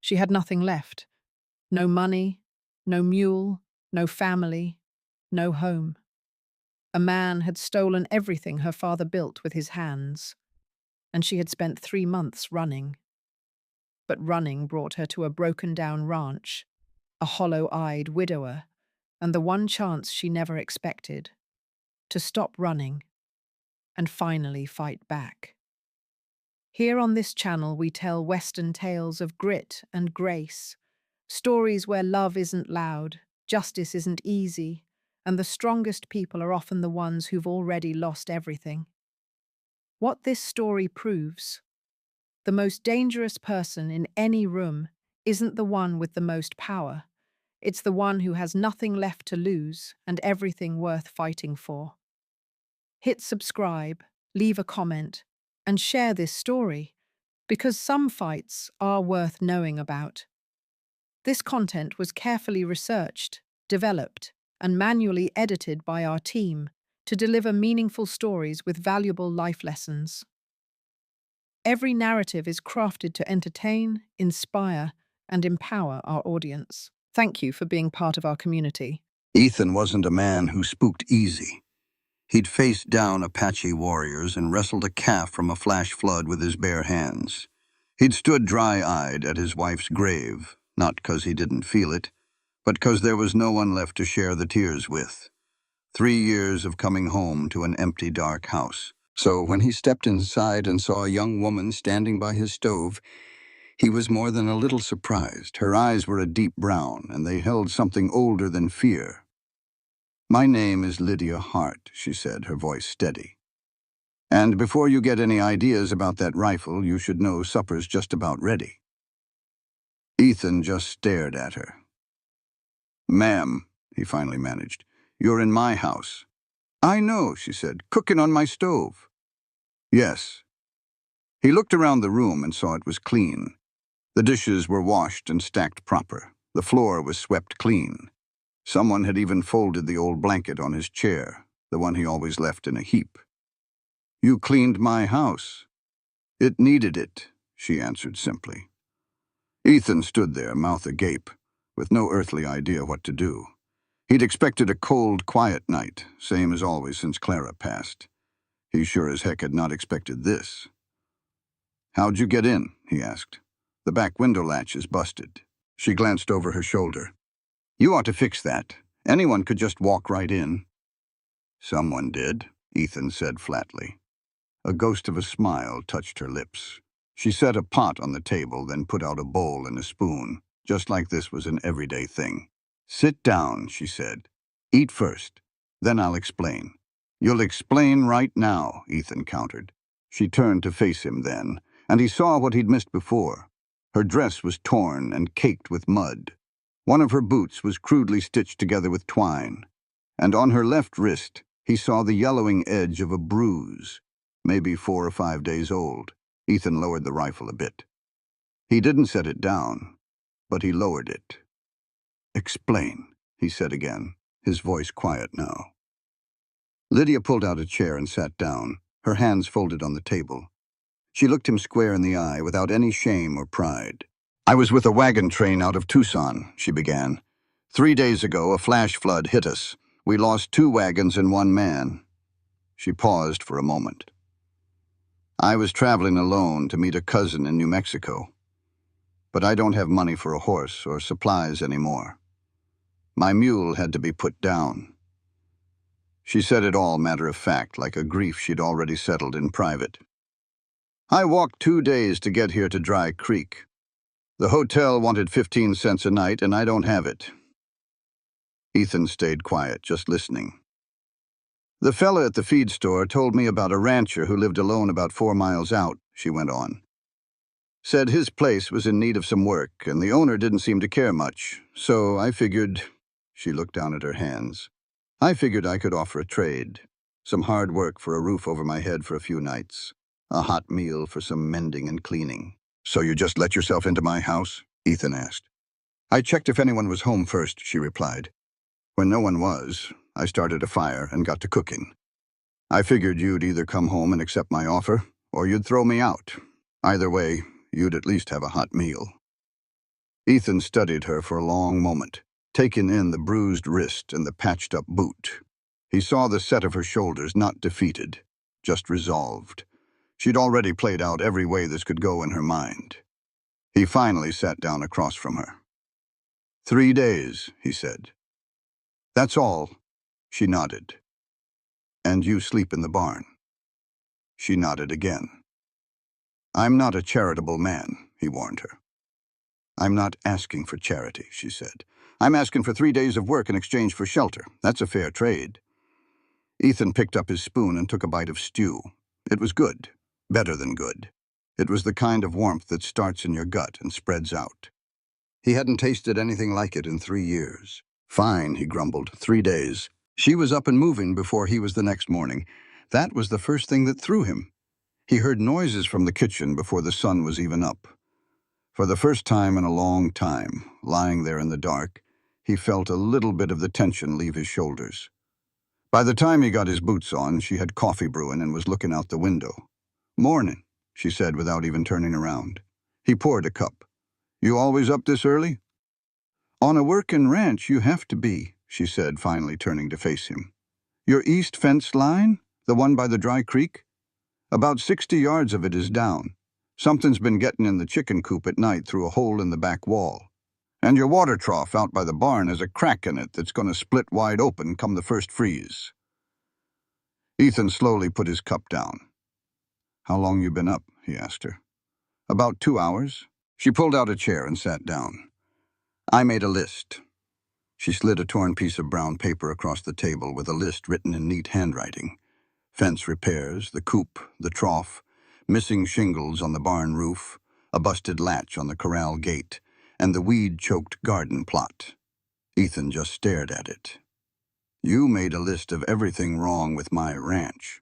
She had nothing left. No money, no mule, no family, no home. A man had stolen everything her father built with his hands, and she had spent 3 months running. But running brought her to a broken-down ranch, a hollow-eyed widower, and the one chance she never expected, to stop running and finally fight back. Here on this channel we tell Western tales of grit and grace, stories where love isn't loud, justice isn't easy, and the strongest people are often the ones who've already lost everything. What this story proves: the most dangerous person in any room isn't the one with the most power. It's the one who has nothing left to lose and everything worth fighting for. Hit subscribe, leave a comment, and share this story, because some fights are worth knowing about. This content was carefully researched, developed, and manually edited by our team to deliver meaningful stories with valuable life lessons. Every narrative is crafted to entertain, inspire, and empower our audience. Thank you for being part of our community. Ethan wasn't a man who spooked easy. He'd faced down Apache warriors and wrestled a calf from a flash flood with his bare hands. He'd stood dry-eyed at his wife's grave, not because he didn't feel it, but because there was no one left to share the tears with. 3 years of coming home to an empty, dark house. So when he stepped inside and saw a young woman standing by his stove, he was more than a little surprised. Her eyes were a deep brown, and they held something older than fear. "My name is Lydia Hart," she said, her voice steady. "And before you get any ideas about that rifle, you should know supper's just about ready." Ethan just stared at her. "Ma'am," he finally managed, "you're in my house." "I know," she said, "cooking on my stove." "Yes." He looked around the room and saw it was clean. The dishes were washed and stacked proper. The floor was swept clean. Someone had even folded the old blanket on his chair, the one he always left in a heap. "You cleaned my house." "It needed it," she answered simply. Ethan stood there, mouth agape, with no earthly idea what to do. He'd expected a cold, quiet night, same as always since Clara passed. He sure as heck had not expected this. "How'd you get in?" he asked. "The back window latch is busted." She glanced over her shoulder. "You ought to fix that. Anyone could just walk right in." "Someone did," Ethan said flatly. A ghost of a smile touched her lips. She set a pot on the table, then put out a bowl and a spoon, just like this was an everyday thing. "Sit down," she said. "Eat first. Then I'll explain." "You'll explain right now," Ethan countered. She turned to face him then, and he saw what he'd missed before. Her dress was torn and caked with mud. One of her boots was crudely stitched together with twine, and on her left wrist he saw the yellowing edge of a bruise, maybe 4 or 5 days old. Ethan lowered the rifle a bit. He didn't set it down, but he lowered it. "Explain," he said again, his voice quiet now. Lydia pulled out a chair and sat down, her hands folded on the table. She looked him square in the eye without any shame or pride. "I was with a wagon train out of Tucson," she began. 3 days ago, a flash flood hit us. We lost 2 wagons and 1 man. She paused for a moment. "I was traveling alone to meet a cousin in New Mexico. But I don't have money for a horse or supplies anymore. My mule had to be put down." She said it all matter of fact, like a grief she'd already settled in private. "I walked 2 days to get here to Dry Creek. The hotel wanted 15 cents a night, and I don't have it." Ethan stayed quiet, just listening. "The fella at the feed store told me about a rancher who lived alone about 4 miles out," she went on. "Said his place was in need of some work, and the owner didn't seem to care much. So I figured," she looked down at her hands, "I figured I could offer a trade. Some hard work for a roof over my head for a few nights. A hot meal for some mending and cleaning." "So you just let yourself into my house?" Ethan asked. "I checked if anyone was home first," she replied. "When no one was, I started a fire and got to cooking. I figured you'd either come home and accept my offer, or you'd throw me out. Either way, you'd at least have a hot meal." Ethan studied her for a long moment, taking in the bruised wrist and the patched-up boot. He saw the set of her shoulders, not defeated, just resolved. She'd already played out every way this could go in her mind. He finally sat down across from her. 3 days, he said. That's all. She nodded. And you sleep in the barn. She nodded again. I'm not a charitable man, he warned her. I'm not asking for charity, she said. I'm asking for 3 days of work in exchange for shelter. That's a fair trade. Ethan picked up his spoon and took a bite of stew. It was good. Better than good. It was the kind of warmth that starts in your gut and spreads out. He hadn't tasted anything like it in 3 years. Fine, he grumbled. 3 days. She was up and moving before he was the next morning. That was the first thing that threw him. He heard noises from the kitchen before the sun was even up. For the first time in a long time, lying there in the dark, he felt a little bit of the tension leave his shoulders. By the time he got his boots on, she had coffee brewing and was looking out the window. Morning, she said without even turning around. He poured a cup. You always up this early? On a workin' ranch, you have to be, she said, finally turning to face him. Your east fence line? The one by the dry creek? About 60 yards of it is down. Something's been getting in the chicken coop at night through a hole in the back wall. And your water trough out by the barn has a crack in it that's going to split wide open come the first freeze. Ethan slowly put his cup down. How long you been up? He asked her. About 2 hours. She pulled out a chair and sat down. I made a list. She slid a torn piece of brown paper across the table with a list written in neat handwriting. Fence repairs, the coop, the trough, missing shingles on the barn roof, a busted latch on the corral gate, and the weed-choked garden plot. Ethan just stared at it. You made a list of everything wrong with my ranch.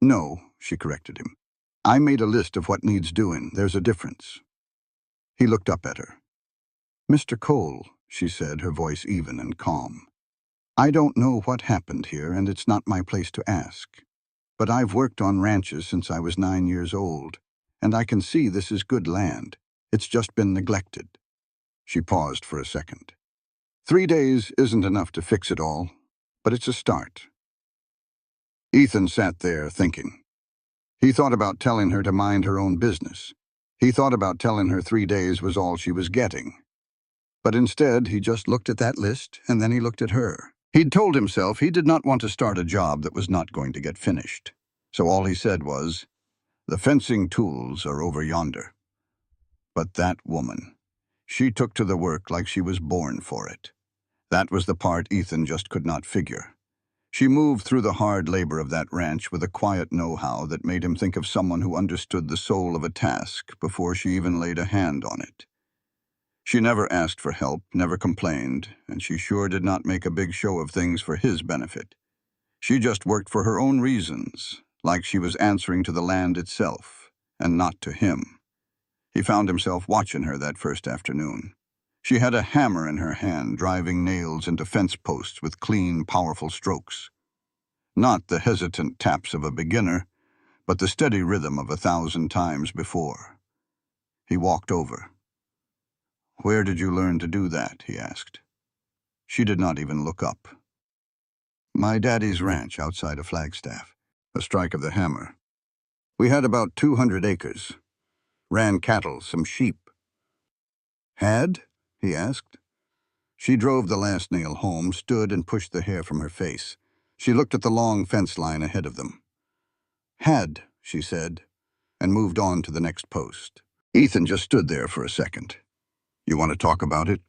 No, she corrected him. I made a list of what needs doing. There's a difference. He looked up at her. Mr. Cole, she said, her voice even and calm. I don't know what happened here, and it's not my place to ask. But I've worked on ranches since I was 9 years old, and I can see this is good land. It's just been neglected. She paused for a second. 3 days isn't enough to fix it all, but it's a start. Ethan sat there thinking. He thought about telling her to mind her own business. He thought about telling her 3 days was all she was getting. But instead, he just looked at that list, and then he looked at her. He'd told himself he did not want to start a job that was not going to get finished. So all he said was, the fencing tools are over yonder. But that woman, she took to the work like she was born for it. That was the part Ethan just could not figure. She moved through the hard labor of that ranch with a quiet know-how that made him think of someone who understood the soul of a task before she even laid a hand on it. She never asked for help, never complained, and she sure did not make a big show of things for his benefit. She just worked for her own reasons, like she was answering to the land itself, and not to him. He found himself watching her that first afternoon. She had a hammer in her hand, driving nails into fence posts with clean, powerful strokes. Not the hesitant taps of a beginner, but the steady rhythm of 1,000 times before. He walked over. Where did you learn to do that? He asked. She did not even look up. My daddy's ranch outside of Flagstaff. A strike of the hammer. We had about 200 acres. Ran cattle, some sheep. Had? He asked. She drove the last nail home, stood and pushed the hair from her face. She looked at the long fence line ahead of them. Had, she said, and moved on to the next post. Ethan just stood there for a second. You want to talk about it?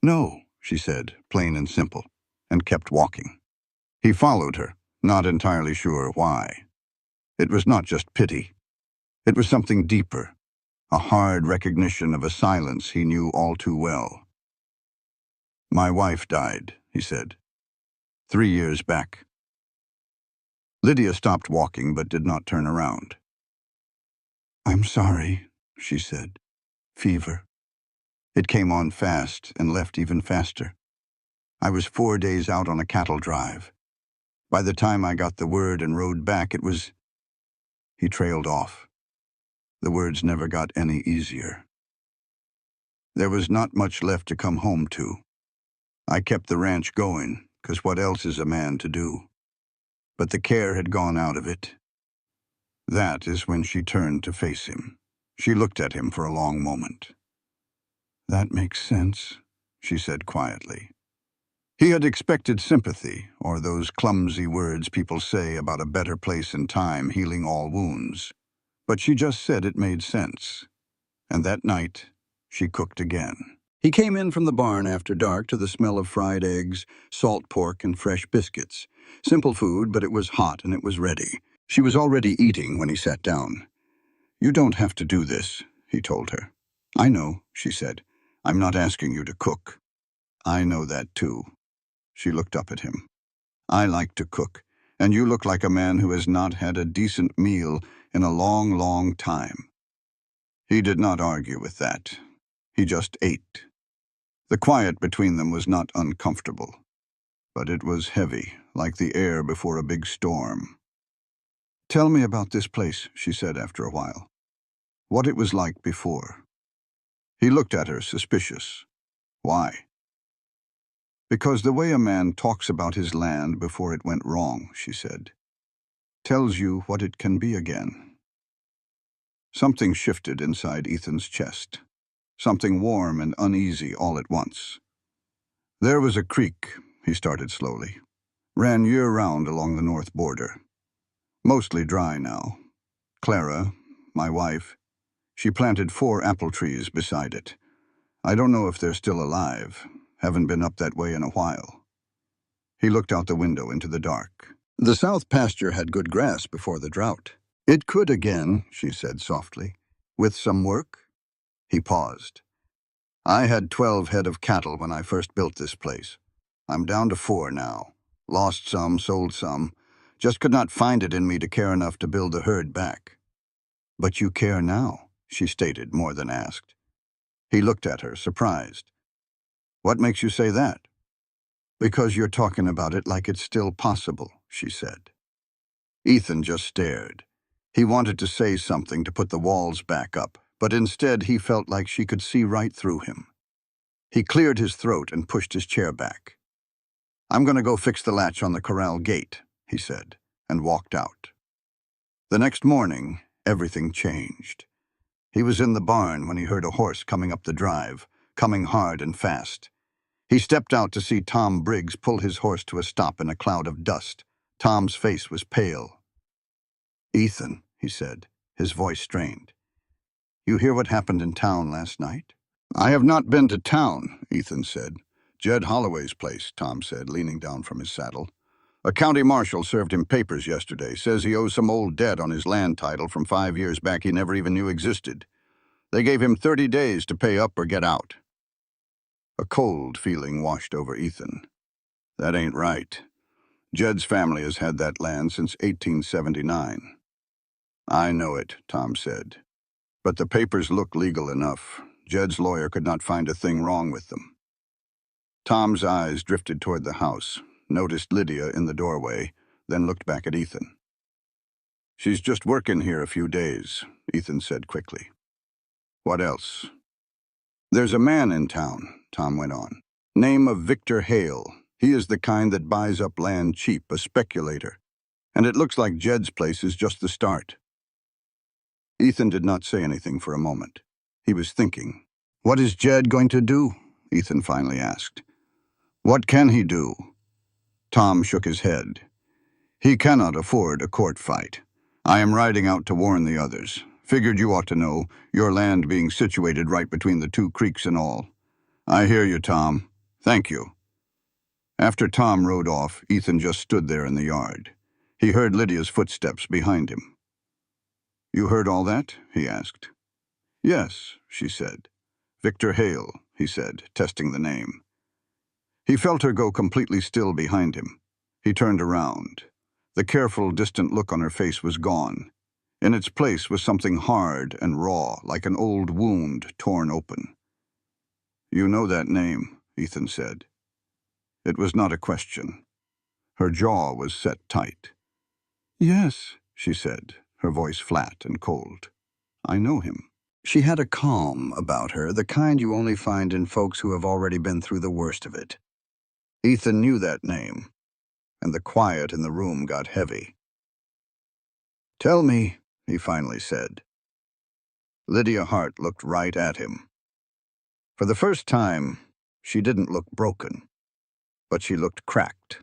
No, she said, plain and simple, and kept walking. He followed her, not entirely sure why. It was not just pity. It was something deeper, a hard recognition of a silence he knew all too well. My wife died, he said. 3 years back. Lydia stopped walking but did not turn around. I'm sorry, she said. Fever. It came on fast and left even faster. I was 4 days out on a cattle drive. By the time I got the word and rode back, it was... He trailed off. The words never got any easier. There was not much left to come home to. I kept the ranch going, 'cause what else is a man to do? But the care had gone out of it. That is when she turned to face him. She looked at him for a long moment. "That makes sense," she said quietly. He had expected sympathy, or those clumsy words people say about a better place and time healing all wounds. But she just said it made sense. And that night, she cooked again. He came in from the barn after dark to the smell of fried eggs, salt pork, and fresh biscuits. Simple food, but it was hot and it was ready. She was already eating when he sat down. "You don't have to do this," he told her. "I know," she said. "I'm not asking you to cook." "I know that too." She looked up at him. "I like to cook, and you look like a man who has not had a decent meal in a long, long time." He did not argue with that. He just ate. The quiet between them was not uncomfortable, but it was heavy, like the air before a big storm. "Tell me about this place," she said after a while. "What it was like before." He looked at her, suspicious. "Why?" "Because the way a man talks about his land before it went wrong," she said, "tells you what it can be again." Something shifted inside Ethan's chest. Something warm and uneasy all at once. "There was a creek," he started slowly. "Ran year-round along the north border. Mostly dry now. Clara, my wife, she planted 4 apple trees beside it. I don't know if they're still alive. Haven't been up that way in a while." He looked out the window into the dark. "The south pasture had good grass before the drought." "It could again," she said softly. "With some work?" He paused. "I had 12 head of cattle when I first built this place. I'm down to 4 now. Lost some, sold some. Just could not find it in me to care enough to build the herd back." "But you care now," she stated, more than asked. He looked at her, surprised. "What makes you say that?" "Because you're talking about it like it's still possible," she said. Ethan just stared. He wanted to say something to put the walls back up, but instead he felt like she could see right through him. He cleared his throat and pushed his chair back. "I'm going to go fix the latch on the corral gate," he said, and walked out. The next morning, everything changed. He was in the barn when he heard a horse coming up the drive, coming hard and fast. He stepped out to see Tom Briggs pull his horse to a stop in a cloud of dust. Tom's face was pale. "Ethan," he said, his voice strained. "You hear what happened in town last night?" "I have not been to town," Ethan said. "Jed Holloway's place," Tom said, leaning down from his saddle. "A county marshal served him papers yesterday. Says he owes some old debt on his land title from 5 years back he never even knew existed. They gave him 30 days to pay up or get out." A cold feeling washed over Ethan. "That ain't right. Jed's family has had that land since 1879. "I know it," Tom said. "But the papers look legal enough. Jed's lawyer could not find a thing wrong with them." Tom's eyes drifted toward the house, noticed Lydia in the doorway, then looked back at Ethan. "She's just working here a few days," Ethan said quickly. "What else?" "There's a man in town," Tom went on. "Name of Victor Hale. He is the kind that buys up land cheap, a speculator. And it looks like Jed's place is just the start." Ethan did not say anything for a moment. He was thinking. "What is Jed going to do?" Ethan finally asked. "What can he do?" Tom shook his head. "He cannot afford a court fight. I am riding out to warn the others. Figured you ought to know, your land being situated right between the 2 creeks and all." "I hear you, Tom. Thank you." After Tom rode off, Ethan just stood there in the yard. He heard Lydia's footsteps behind him. "You heard all that?" he asked. "Yes," she said. "Victor Hale," he said, testing the name. He felt her go completely still behind him. He turned around. The careful, distant look on her face was gone. In its place was something hard and raw, like an old wound torn open. "You know that name," Ethan said. It was not a question. Her jaw was set tight. "Yes," she said, her voice flat and cold. "I know him." She had a calm about her, the kind you only find in folks who have already been through the worst of it. Ethan knew that name, and the quiet in the room got heavy. "Tell me," he finally said. Lydia Hart looked right at him. For the first time, she didn't look broken, but she looked cracked,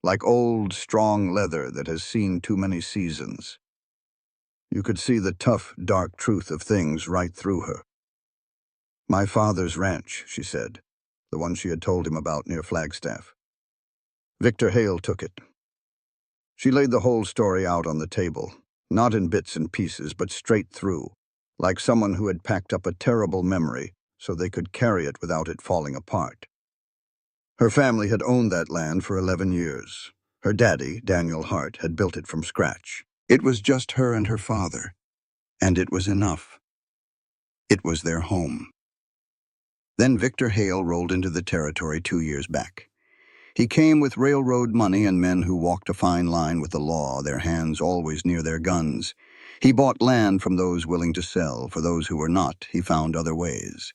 like old, strong leather that has seen too many seasons. You could see the tough, dark truth of things right through her. "My father's ranch," she said, the one she had told him about near Flagstaff. Victor Hale took it. She laid the whole story out on the table, not in bits and pieces, but straight through, like someone who had packed up a terrible memory so they could carry it without it falling apart. Her family had owned that land for 11 years. Her daddy, Daniel Hart, had built it from scratch. It was just her and her father, and it was enough. It was their home. Then Victor Hale rolled into the territory 2 years back. He came with railroad money and men who walked a fine line with the law, their hands always near their guns. He bought land from those willing to sell. For those who were not, he found other ways.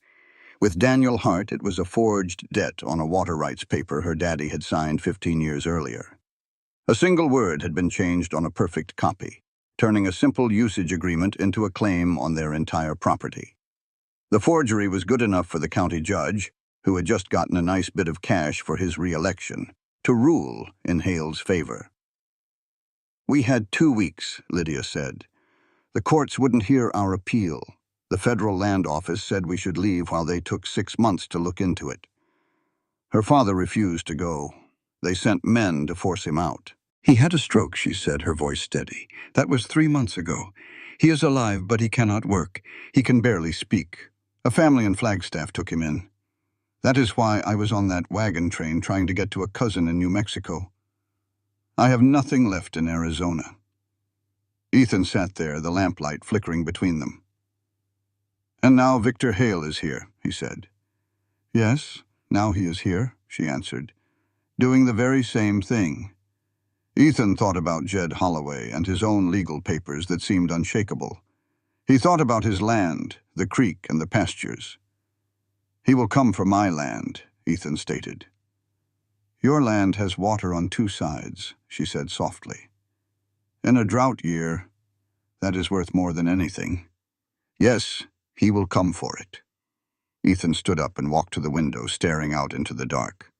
With Daniel Hart, it was a forged debt on a water rights paper her daddy had signed 15 years earlier. A single word had been changed on a perfect copy, turning a simple usage agreement into a claim on their entire property. The forgery was good enough for the county judge, who had just gotten a nice bit of cash for his re-election, to rule in Hale's favor. "We had 2 weeks," Lydia said. "The courts wouldn't hear our appeal. The federal land office said we should leave while they took 6 months to look into it. Her father refused to go. They sent men to force him out." "He had a stroke," she said, her voice steady. "That was 3 months ago. He is alive, but he cannot work. He can barely speak. A family in Flagstaff took him in. That is why I was on that wagon train trying to get to a cousin in New Mexico. I have nothing left in Arizona." Ethan sat there, the lamplight flickering between them. "And now Victor Hale is here," he said. "Yes, now he is here," she answered, "doing the very same thing." Ethan thought about Jed Holloway and his own legal papers that seemed unshakable. He thought about his land, the creek and the pastures. "He will come for my land," Ethan stated. "Your land has water on 2 sides," she said softly. "In a drought year, that is worth more than anything. Yes, he will come for it." Ethan stood up and walked to the window, staring out into the dark.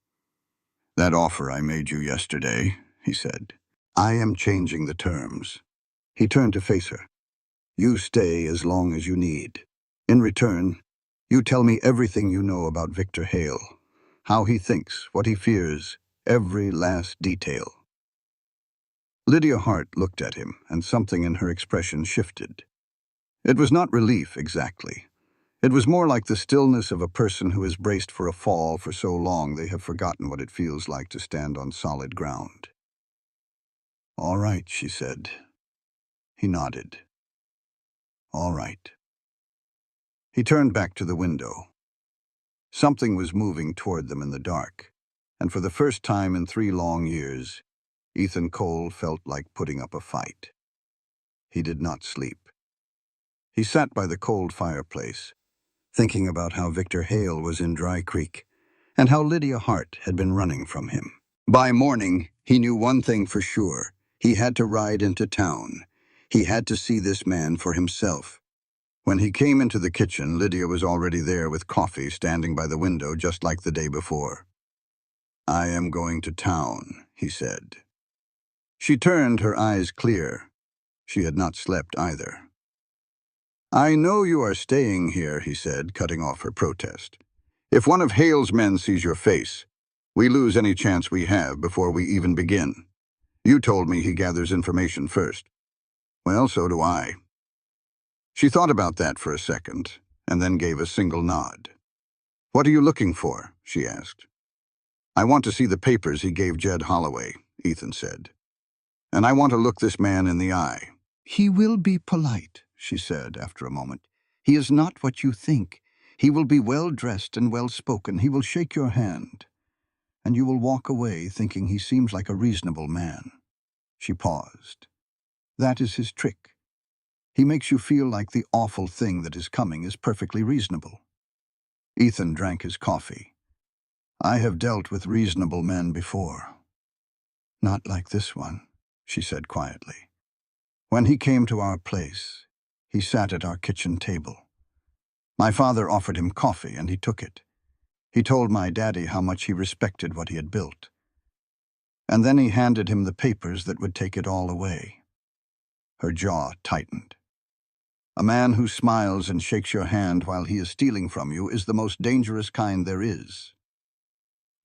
"That offer I made you yesterday," he said. "I am changing the terms." He turned to face her. "You stay as long as you need. In return, you tell me everything you know about Victor Hale, how he thinks, what he fears, every last detail." Lydia Hart looked at him, and something in her expression shifted. It was not relief exactly. It was more like the stillness of a person who has braced for a fall for so long they have forgotten what it feels like to stand on solid ground. "All right," she said. He nodded. "All right." He turned back to the window. Something was moving toward them in the dark, and for the first time in 3 long years, Ethan Cole felt like putting up a fight. He did not sleep. He sat by the cold fireplace, thinking about how Victor Hale was in Dry Creek, and how Lydia Hart had been running from him. By morning, he knew one thing for sure. He had to ride into town. He had to see this man for himself. When he came into the kitchen, Lydia was already there with coffee standing by the window just like the day before. "I am going to town," he said. She turned, her eyes clear. She had not slept either. "I know you are staying here," he said, cutting off her protest. "If one of Hale's men sees your face, we lose any chance we have before we even begin. You told me he gathers information first. Well, so do I." She thought about that for a second, and then gave a single nod. "What are you looking for?" she asked. "I want to see the papers he gave Jed Holloway," Ethan said. "And I want to look this man in the eye." "He will be polite," she said after a moment. "He is not what you think. He will be well-dressed and well-spoken. He will shake your hand, and you will walk away thinking he seems like a reasonable man." She paused. "That is his trick. He makes you feel like the awful thing that is coming is perfectly reasonable. Ethan drank his coffee. I have dealt with reasonable men before. Not like this one, she said quietly. When he came to our place, he sat at our kitchen table. My father offered him coffee, and he took it. He told my daddy how much he respected what he had built. And then he handed him the papers that would take it all away. Her jaw tightened. A man who smiles and shakes your hand while he is stealing from you is the most dangerous kind there is.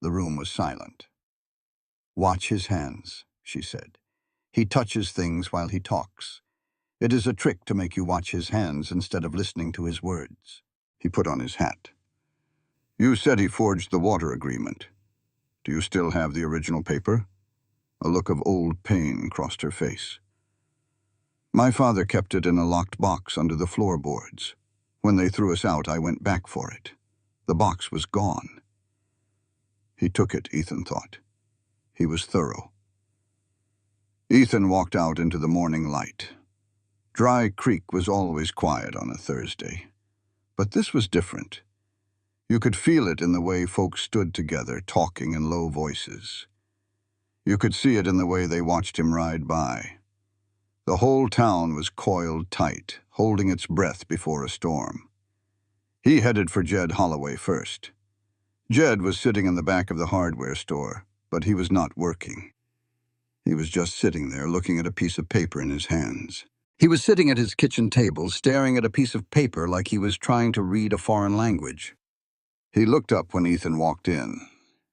The room was silent. Watch his hands, she said. He touches things while he talks. It is a trick to make you watch his hands instead of listening to his words. He put on his hat. You said he forged the water agreement. Do you still have the original paper? A look of old pain crossed her face. My father kept it in a locked box under the floorboards. When they threw us out, I went back for it. The box was gone. He took it, Ethan thought. He was thorough. Ethan walked out into the morning light. Dry Creek was always quiet on a Thursday. But this was different. You could feel it in the way folks stood together, talking in low voices. You could see it in the way they watched him ride by. The whole town was coiled tight, holding its breath before a storm. He headed for Jed Holloway first. Jed was sitting in the back of the hardware store, but he was not working. He was just sitting there, looking at a piece of paper in his hands. He was sitting at his kitchen table, staring at a piece of paper like he was trying to read a foreign language. He looked up when Ethan walked in,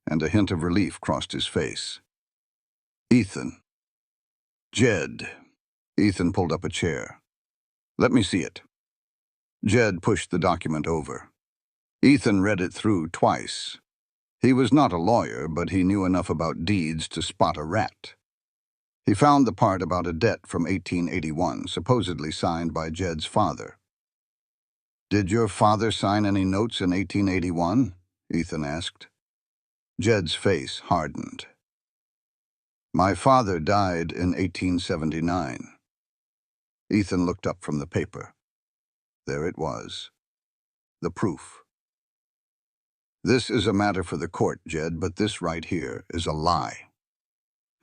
and a hint of relief crossed his face. Ethan. Jed. Ethan pulled up a chair. Let me see it. Jed pushed the document over. Ethan read it through twice. He was not a lawyer, but he knew enough about deeds to spot a rat. He found the part about a debt from 1881, supposedly signed by Jed's father. Did your father sign any notes in 1881? Ethan asked. Jed's face hardened. My father died in 1879. Ethan looked up from the paper. There it was. The proof. This is a matter for the court, Jed, but this right here is a lie.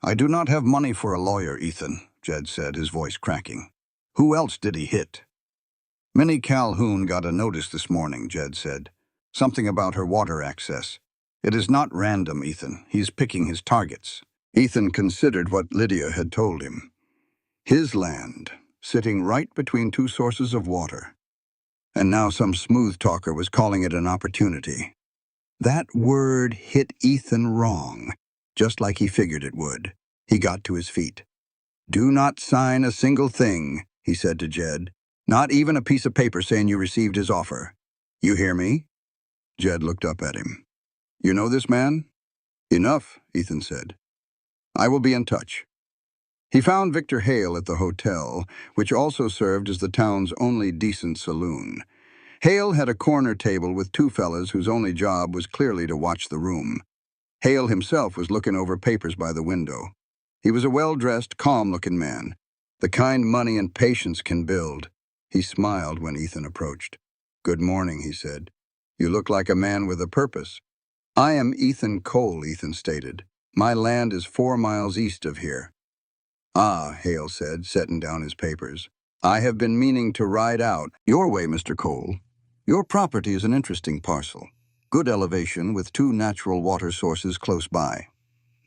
I do not have money for a lawyer, Ethan, Jed said, his voice cracking. Who else did he hit? Minnie Calhoun got a notice this morning, Jed said. Something about her water access. It is not random, Ethan. He's picking his targets. Ethan considered what Lydia had told him. His land, sitting right between two sources of water. And now some smooth talker was calling it an opportunity. That word hit Ethan wrong, just like he figured it would. He got to his feet. Do not sign a single thing, he said to Jed. Not even a piece of paper saying you received his offer. You hear me? Jed looked up at him. You know this man? Enough, Ethan said. I will be in touch. He found Victor Hale at the hotel, which also served as the town's only decent saloon. Hale had a corner table with two fellas whose only job was clearly to watch the room. Hale himself was looking over papers by the window. He was a well-dressed, calm-looking man, the kind money and patience can build. He smiled when Ethan approached. Good morning, he said. You look like a man with a purpose. I am Ethan Cole, Ethan stated. My land is 4 miles east of here. Ah, Hale said, setting down his papers. I have been meaning to ride out your way, Mr. Cole. Your property is an interesting parcel. Good elevation with 2 natural water sources close by.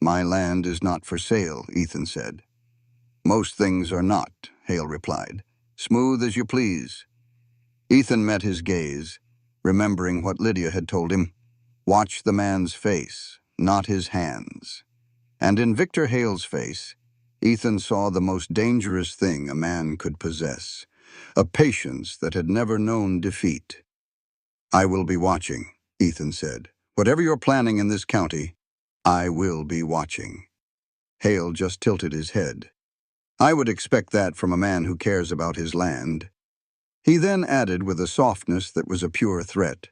My land is not for sale, Ethan said. Most things are not, Hale replied. Smooth as you please. Ethan met his gaze, remembering what Lydia had told him. Watch the man's face, not his hands. And in Victor Hale's face, Ethan saw the most dangerous thing a man could possess, a patience that had never known defeat. I will be watching, Ethan said. Whatever you're planning in this county, I will be watching. Hale just tilted his head. I would expect that from a man who cares about his land. He then added with a softness that was a pure threat.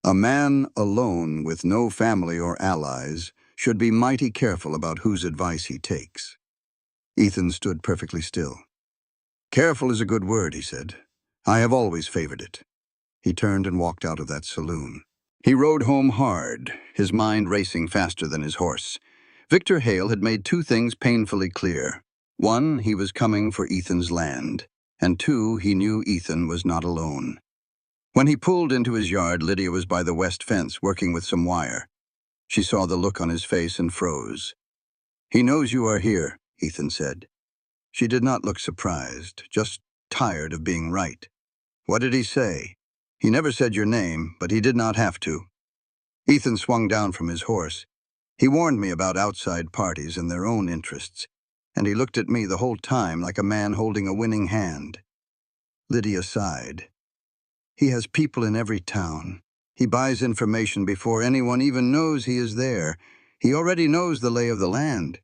A man alone with no family or allies should be mighty careful about whose advice he takes. Ethan stood perfectly still. Careful is a good word, he said. I have always favored it. He turned and walked out of that saloon. He rode home hard, his mind racing faster than his horse. Victor Hale had made two things painfully clear. One, he was coming for Ethan's land, and two, he knew Ethan was not alone. When he pulled into his yard, Lydia was by the west fence working with some wire. She saw the look on his face and froze. "He knows you are here," Ethan said. She did not look surprised, just tired of being right. "What did he say?" "He never said your name, but he did not have to." Ethan swung down from his horse. "He warned me about outside parties and their own interests, and he looked at me the whole time like a man holding a winning hand." Lydia sighed. "He has people in every town. He buys information before anyone even knows he is there. He already knows the lay of the land."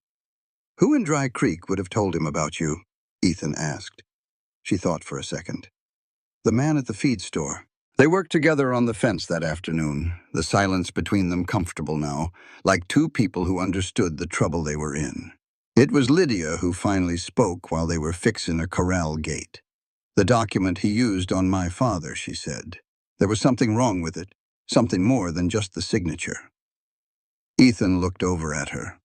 "Who in Dry Creek would have told him about you?" Ethan asked. She thought for a second. "The man at the feed store." They worked together on the fence that afternoon, the silence between them comfortable now, like two people who understood the trouble they were in. It was Lydia who finally spoke while they were fixing a corral gate. "The document he used on my father," she said. "There was something wrong with it, something more than just the signature." Ethan looked over at her.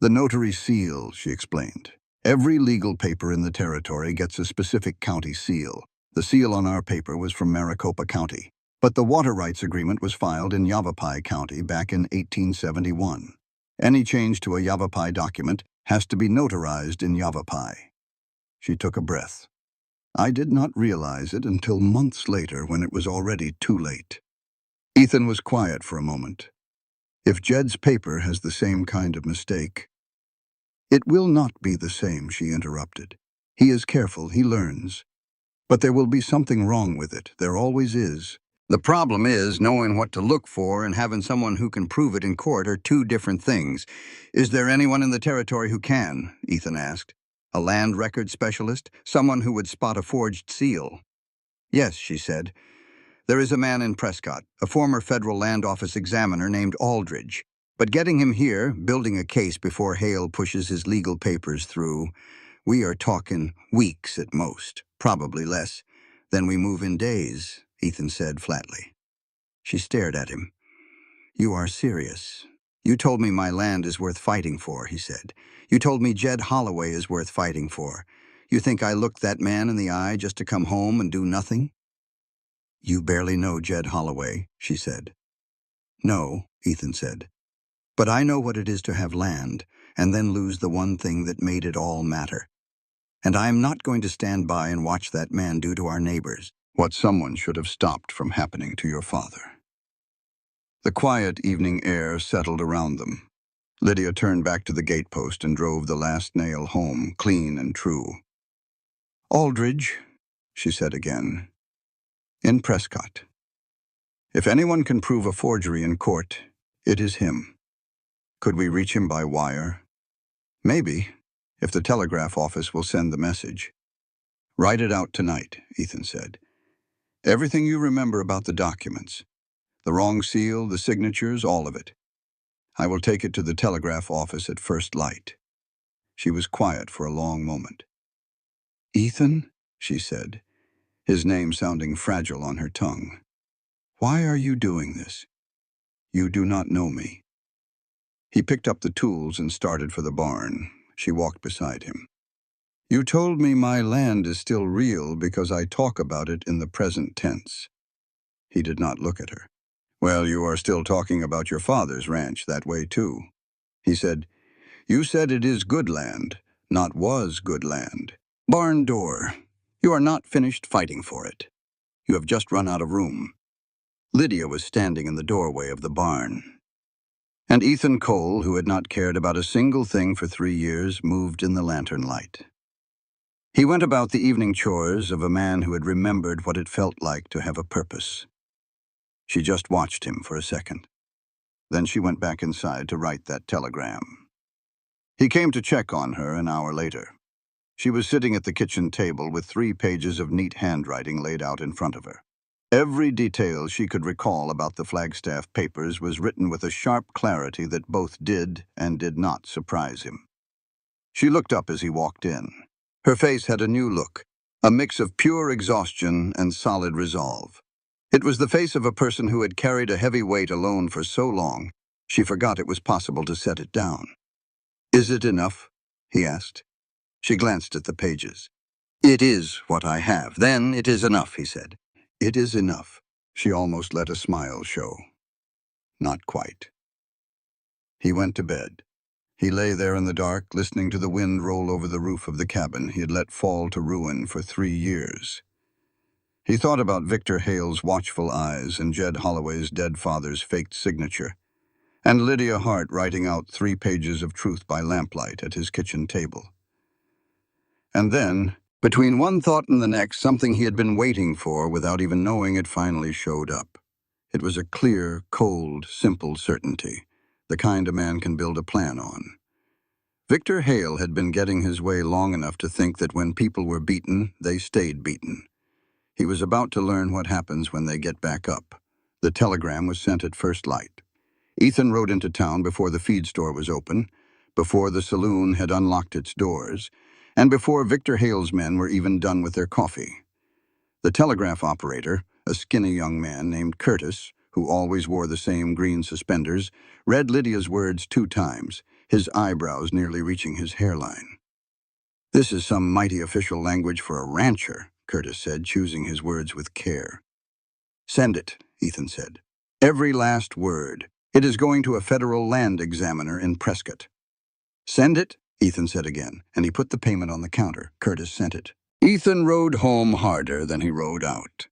"The notary seal," she explained. "Every legal paper in the territory gets a specific county seal. The seal on our paper was from Maricopa County, but the water rights agreement was filed in Yavapai County back in 1871. Any change to a Yavapai document has to be notarized in Yavapai." She took a breath. "I did not realize it until months later when it was already too late." Ethan was quiet for a moment. "If Jed's paper has the same kind of mistake—" "It will not be the same," she interrupted. "He is careful, he learns. But there will be something wrong with it. There always is." "The problem is knowing what to look for and having someone who can prove it in court are two different things. Is there anyone in the territory who can?" Ethan asked. "A land record specialist? Someone who would spot a forged seal?" "Yes," she said. "There is a man in Prescott, a former federal land office examiner named Aldridge. But getting him here, building a case before Hale pushes his legal papers through, we are talking weeks at most, probably less. Then we move in days," Ethan said flatly. She stared at him. "You are serious." "You told me my land is worth fighting for," he said. "You told me Jed Holloway is worth fighting for. You think I looked that man in the eye just to come home and do nothing?" "You barely know Jed Holloway," she said. "No," Ethan said. "But I know what it is to have land, and then lose the one thing that made it all matter. And I am not going to stand by and watch that man do to our neighbors what someone should have stopped from happening to your father." The quiet evening air settled around them. Lydia turned back to the gatepost and drove the last nail home, clean and true. "Aldridge," she said again, "in Prescott. If anyone can prove a forgery in court, it is him. Could we reach him by wire?" "Maybe, if the telegraph office will send the message." "Write it out tonight," Ethan said. "Everything you remember about the documents. The wrong seal, the signatures, all of it. I will take it to the telegraph office at first light." She was quiet for a long moment. "Ethan," she said, his name sounding fragile on her tongue. "Why are you doing this? You do not know me." He picked up the tools and started for the barn. She walked beside him. "You told me my land is still real because I talk about it in the present tense." He did not look at her. "Well, you are still talking about your father's ranch that way too." He said, "You said it is good land, not was good land. Barn door. You are not finished fighting for it. You have just run out of room." Lydia was standing in the doorway of the barn. And Ethan Cole, who had not cared about a single thing for 3 years, moved in the lantern light. He went about the evening chores of a man who had remembered what it felt like to have a purpose. She just watched him for a second. Then she went back inside to write that telegram. He came to check on her an hour later. She was sitting at the kitchen table with 3 pages of neat handwriting laid out in front of her. Every detail she could recall about the Flagstaff papers was written with a sharp clarity that both did and did not surprise him. She looked up as he walked in. Her face had a new look, a mix of pure exhaustion and solid resolve. It was the face of a person who had carried a heavy weight alone for so long, she forgot it was possible to set it down. "Is it enough?" he asked. She glanced at the pages. "It is what I have. Then it is enough," he said. "It is enough." She almost let a smile show. Not quite. He went to bed. He lay there in the dark, listening to the wind roll over the roof of the cabin he had let fall to ruin for 3 years. He thought about Victor Hale's watchful eyes and Jed Holloway's dead father's faked signature, and Lydia Hart writing out 3 pages of truth by lamplight at his kitchen table. And then, between one thought and the next, something he had been waiting for without even knowing it finally showed up. It was a clear, cold, simple certainty, the kind a man can build a plan on. Victor Hale had been getting his way long enough to think that when people were beaten, they stayed beaten. He was about to learn what happens when they get back up. The telegram was sent at first light. Ethan rode into town before the feed store was open, before the saloon had unlocked its doors, and before Victor Hale's men were even done with their coffee. The telegraph operator, a skinny young man named Curtis, who always wore the same green suspenders, read Lydia's words 2 times, his eyebrows nearly reaching his hairline. "This is some mighty official language for a rancher," Curtis said, choosing his words with care. "Send it," Ethan said. "Every last word. It is going to a federal land examiner in Prescott." "Send it," Ethan said again, and he put the payment on the counter. Curtis sent it. Ethan rode home harder than he rode out.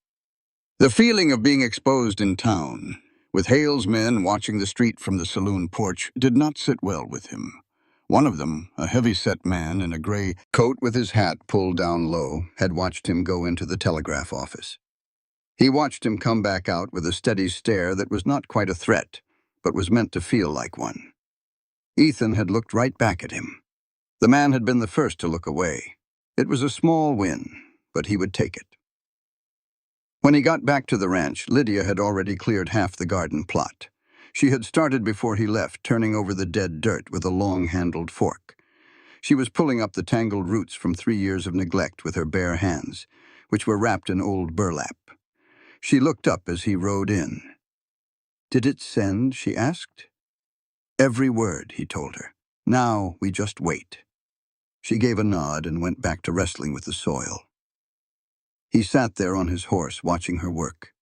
The feeling of being exposed in town, with Hale's men watching the street from the saloon porch, did not sit well with him. One of them, a heavy-set man in a gray coat with his hat pulled down low, had watched him go into the telegraph office. He watched him come back out with a steady stare that was not quite a threat, but was meant to feel like one. Ethan had looked right back at him. The man had been the first to look away. It was a small win, but he would take it. When he got back to the ranch, Lydia had already cleared half the garden plot. She had started before he left, turning over the dead dirt with a long-handled fork. She was pulling up the tangled roots from 3 years of neglect with her bare hands, which were wrapped in old burlap. She looked up as he rode in. "Did it send?" she asked. "Every word," he told her. "Now we just wait." She gave a nod and went back to wrestling with the soil. He sat there on his horse, watching her work.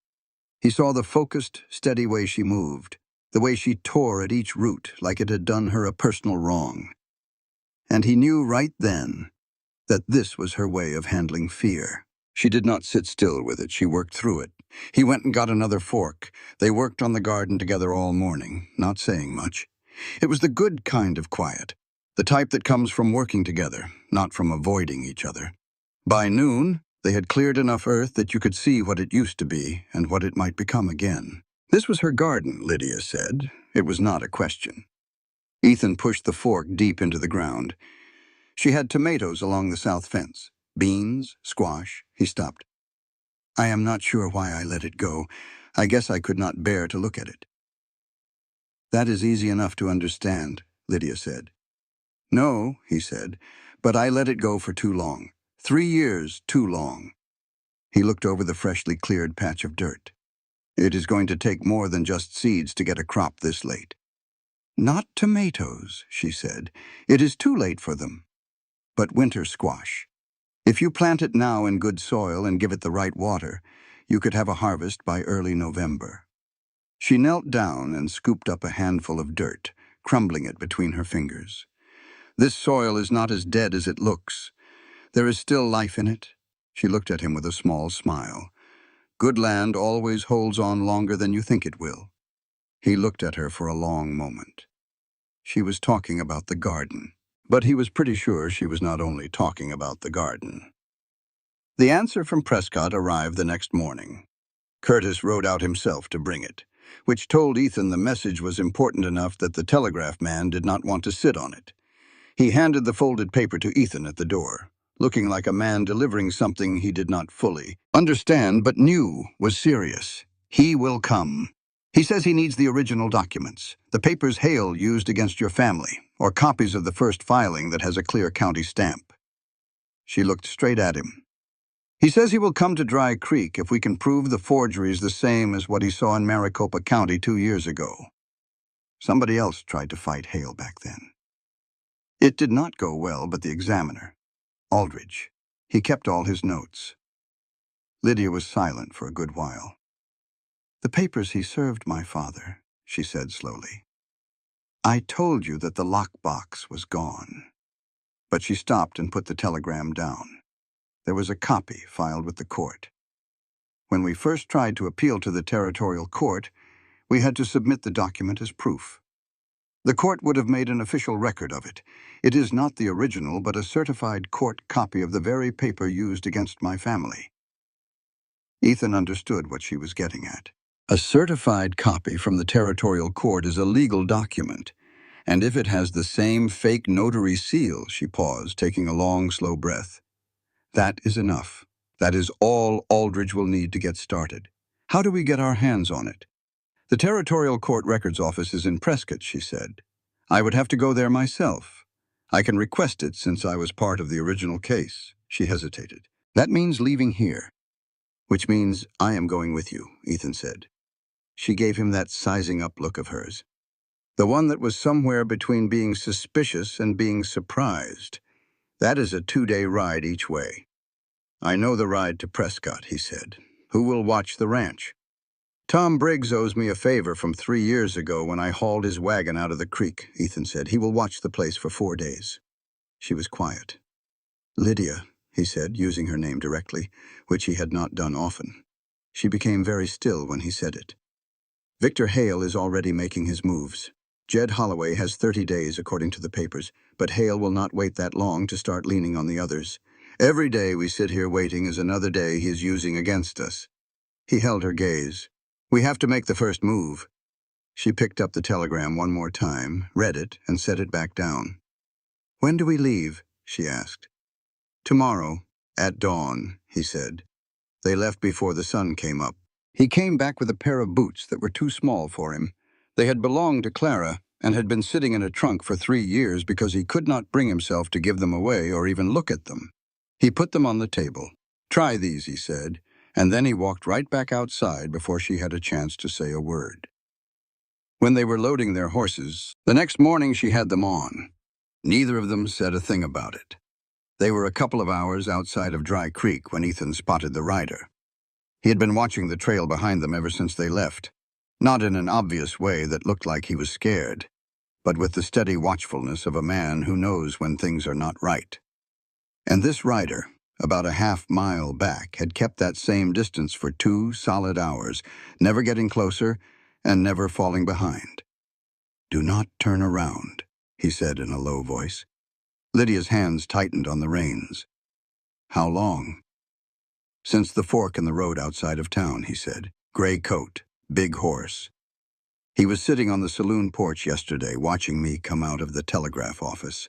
He saw the focused, steady way she moved, the way she tore at each root like it had done her a personal wrong. And he knew right then that this was her way of handling fear. She did not sit still with it, she worked through it. He went and got another fork. They worked on the garden together all morning, not saying much. It was the good kind of quiet, the type that comes from working together, not from avoiding each other. By noon, they had cleared enough earth that you could see what it used to be and what it might become again. This was her garden, Lydia said. It was not a question. Ethan pushed the fork deep into the ground. She had tomatoes along the south fence. Beans, squash. He stopped. "I am not sure why I let it go. I guess I could not bear to look at it." "That is easy enough to understand," Lydia said. "No," he said, "but I let it go for too long. 3 years too long." He looked over the freshly cleared patch of dirt. "It is going to take more than just seeds to get a crop this late." "Not tomatoes," she said. "It is too late for them. But winter squash. If you plant it now in good soil and give it the right water, you could have a harvest by early November." She knelt down and scooped up a handful of dirt, crumbling it between her fingers. "This soil is not as dead as it looks. There is still life in it." She looked at him with a small smile. "Good land always holds on longer than you think it will." He looked at her for a long moment. She was talking about the garden, but he was pretty sure she was not only talking about the garden. The answer from Prescott arrived the next morning. Curtis rode out himself to bring it, which told Ethan the message was important enough that the telegraph man did not want to sit on it. He handed the folded paper to Ethan at the door, looking like a man delivering something he did not fully understand but knew was serious. "He will come. He says he needs the original documents, the papers Hale used against your family, or copies of the first filing that has a clear county stamp." She looked straight at him. He says he will come to Dry Creek if we can prove the forgery is the same as what he saw in Maricopa County 2 years ago. Somebody else tried to fight Hale back then. It did not go well, but the examiner, Aldridge, he kept all his notes. Lydia was silent for a good while. "The papers he served my father," she said slowly. "I told you that the lockbox was gone." But she stopped and put the telegram down. There was a copy filed with the court. When we first tried to appeal to the territorial court, we had to submit the document as proof. The court would have made an official record of it. It is not the original, but a certified court copy of the very paper used against my family. Ethan understood what she was getting at. A certified copy from the territorial court is a legal document, and if it has the same fake notary seal, she paused, taking a long, slow breath. That is enough. That is all Aldridge will need to get started. How do we get our hands on it? The Territorial Court Records Office is in Prescott, she said. I would have to go there myself. I can request it since I was part of the original case. She hesitated. That means leaving here. Which means I am going with you, Ethan said. She gave him that sizing up look of hers. The one that was somewhere between being suspicious and being surprised. That is a 2-day ride each way. I know the ride to Prescott, he said. Who will watch the ranch? Tom Briggs owes me a favor from 3 years ago when I hauled his wagon out of the creek, Ethan said. He will watch the place for 4 days. She was quiet. Lydia, he said, using her name directly, which he had not done often. She became very still when he said it. Victor Hale is already making his moves. Jed Holloway has 30 days, according to the papers, but Hale will not wait that long to start leaning on the others. Every day we sit here waiting is another day he is using against us. He held her gaze. We have to make the first move. She picked up the telegram one more time, read it, and set it back down. When do we leave? She asked. Tomorrow, at dawn, he said. They left before the sun came up. He came back with a pair of boots that were too small for him. They had belonged to Clara and had been sitting in a trunk for 3 years because he could not bring himself to give them away or even look at them. He put them on the table. Try these, he said, and then he walked right back outside before she had a chance to say a word. When they were loading their horses, the next morning she had them on. Neither of them said a thing about it. They were a couple of hours outside of Dry Creek when Ethan spotted the rider. He had been watching the trail behind them ever since they left, not in an obvious way that looked like he was scared, but with the steady watchfulness of a man who knows when things are not right. And this rider, about a half-mile back, had kept that same distance for 2 solid hours, never getting closer and never falling behind. Do not turn around, he said in a low voice. Lydia's hands tightened on the reins. How long? Since the fork in the road outside of town, he said. Gray coat, big horse. He was sitting on the saloon porch yesterday, watching me come out of the telegraph office.